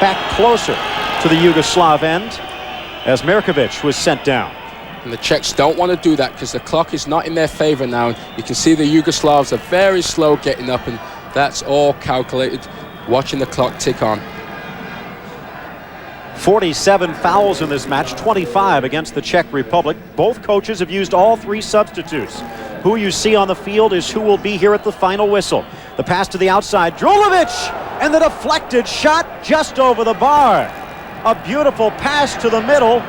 back closer to the Yugoslav end as Mirkovic was sent down. And the Czechs don't want to do that because the clock is not in their favor now. You can see the Yugoslavs are very slow getting up, and that's all calculated, watching the clock tick on. 47 fouls in this match, 25 against the Czech Republic. Both coaches have used all 3 substitutes. Who you see on the field is who will be here at the final whistle. The pass to the outside, Drulovic, and the deflected shot just over the bar. A beautiful pass to the middle,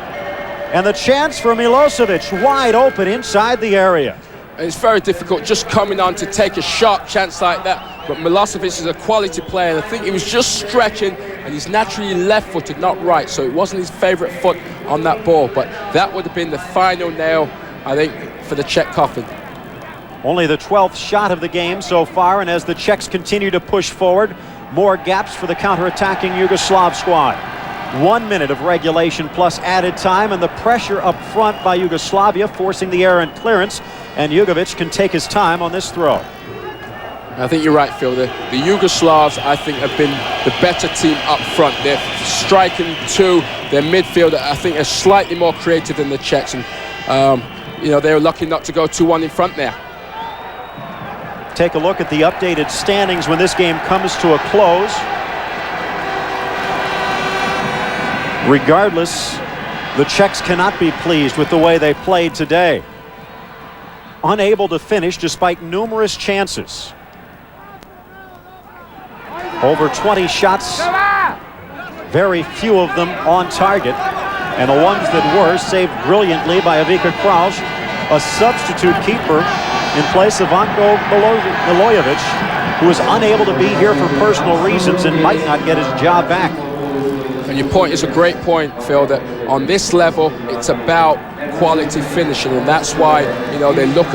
and the chance for Milosevic wide open inside the area. And it's very difficult just coming on to take a sharp chance like that. But Milosevic is a quality player, and I think he was just stretching, and he's naturally left-footed, not right, so it wasn't his favorite foot on that ball. But that would have been the final nail, I think, for the Czech coffin. Only the 12th shot of the game so far, and as the Czechs continue to push forward, more gaps for the counter-attacking Yugoslav squad. 1 minute of regulation plus added time, and the pressure up front by Yugoslavia forcing the errant clearance, and Jugovic can take his time on this throw. I think you're right, Phil. The Yugoslavs, I think, have been the better team up front. They're striking two. Their midfield, I think, are slightly more creative than the Czechs. And, you know, they were lucky not to go 2-1 in front there. Take a look at the updated standings when this game comes to a close. Regardless, the Czechs cannot be pleased with the way they played today. Unable to finish despite numerous chances. Over 20 shots, very few of them on target. And the ones that were saved brilliantly by Ivica Kralj, a substitute keeper in place of Anko Milojevic, who was unable to be here for personal reasons and might not get his job back. And your point is a great point, Phil, that on this level, it's about quality finishing, and that's why, you know, they look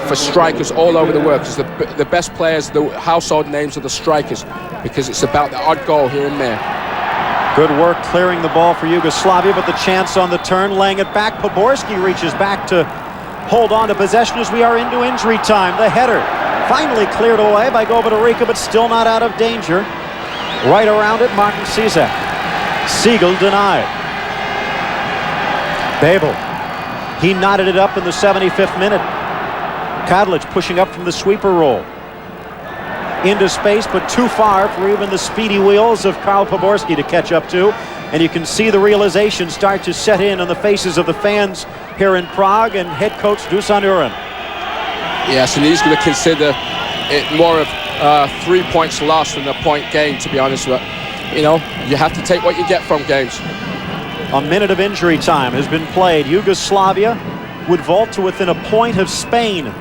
for strikers all over the world, because the best players, the household names are the strikers, because it's about the odd goal here and there. Good work clearing the ball for Yugoslavia, but the chance on the turn, laying it back. Poborski reaches back to hold on to possession as we are into injury time. The header finally cleared away by Gobadarica, but still not out of danger. Right around it, Martin Cizek. Siegel denied. Babel. He knotted it up in the 75th minute. Kadlic pushing up from the sweeper roll. Into space, but too far for even the speedy wheels of Karl Poborski to catch up to. And you can see the realization start to set in on the faces of the fans here in Prague and head coach Dusan Uran. Yes, and he's going to consider it more of 3 points lost than a point gained, to be honest with you. You know, you have to take what you get from games. A minute of injury time has been played. Yugoslavia would vault to within a point of Spain,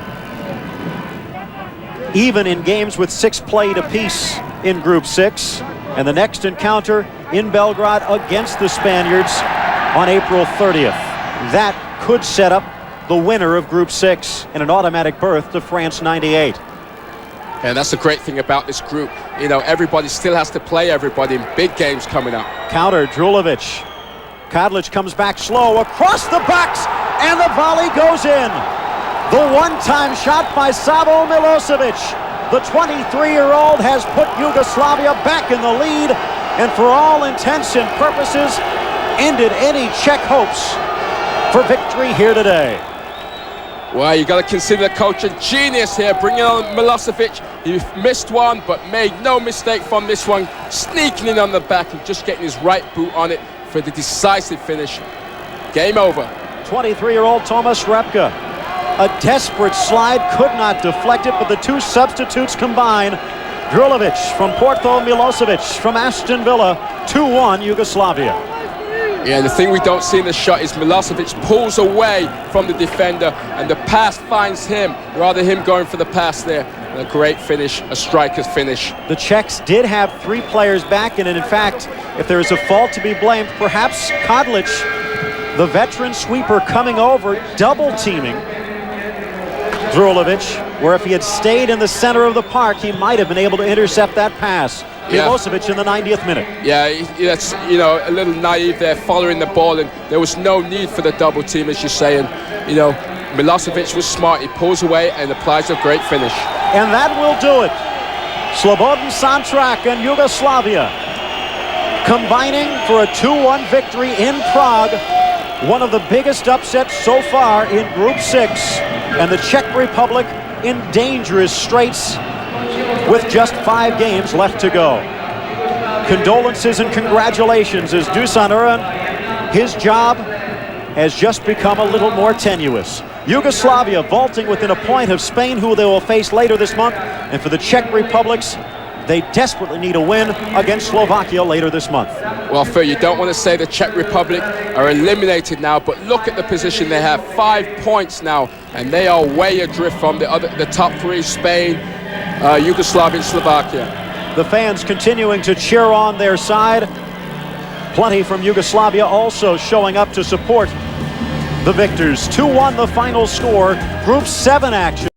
even in games with 6 played apiece in Group 6. And the next encounter in Belgrade against the Spaniards on April 30th. That could set up the winner of Group 6 in an automatic berth to France 98. And that's the great thing about this group. You know, everybody still has to play everybody in big games coming up. Counter, Drulovic. Kadlic comes back slow across the backs, and the volley goes in. The one-time shot by Savo Milosevic. The 23-year-old has put Yugoslavia back in the lead, and for all intents and purposes, ended any Czech hopes for victory here today. Well, you got to consider the coach a genius here, bringing on Milosevic. He missed one, but made no mistake from this one, sneaking in on the back and just getting his right boot on it for the decisive finish. Game over. 23-year-old Tomas Repka. A desperate slide, could not deflect it, but the two substitutes combine. Drulovic from Porto, Milosevic from Aston Villa. 2-1 Yugoslavia. Yeah, the thing we don't see in the shot is Milosevic pulls away from the defender and the pass finds him, rather him going for the pass there. And a great finish, a striker's finish. The Czechs did have 3 players back, and in fact, if there is a fault to be blamed, perhaps Kadlic, the veteran sweeper, coming over, double-teaming Drulovic, where if he had stayed in the center of the park, he might have been able to intercept that pass. Milosevic in the 90th minute. Yeah, that's, you know, a little naive there, following the ball, and there was no need for the double team, as you say. And, you know, Milosevic was smart. He pulls away and applies a great finish. And that will do it. Slobodan Santrak and Yugoslavia combining for a 2-1 victory in Prague. One of the biggest upsets so far in Group 6. And the Czech Republic in dangerous straits with just 5 games left to go. Condolences and congratulations as Dusan Uran, his job has just become a little more tenuous. Yugoslavia vaulting within a point of Spain, who they will face later this month. And for the Czech Republics, they desperately need a win against Slovakia later this month. Well, Phil, you don't want to say the Czech Republic are eliminated now, but look at the position they have. 5 points now, and they are way adrift from the top 3, Spain, Yugoslavia, and Slovakia. The fans continuing to cheer on their side. Plenty from Yugoslavia also showing up to support the victors. 2-1 the final score. Group 7 action.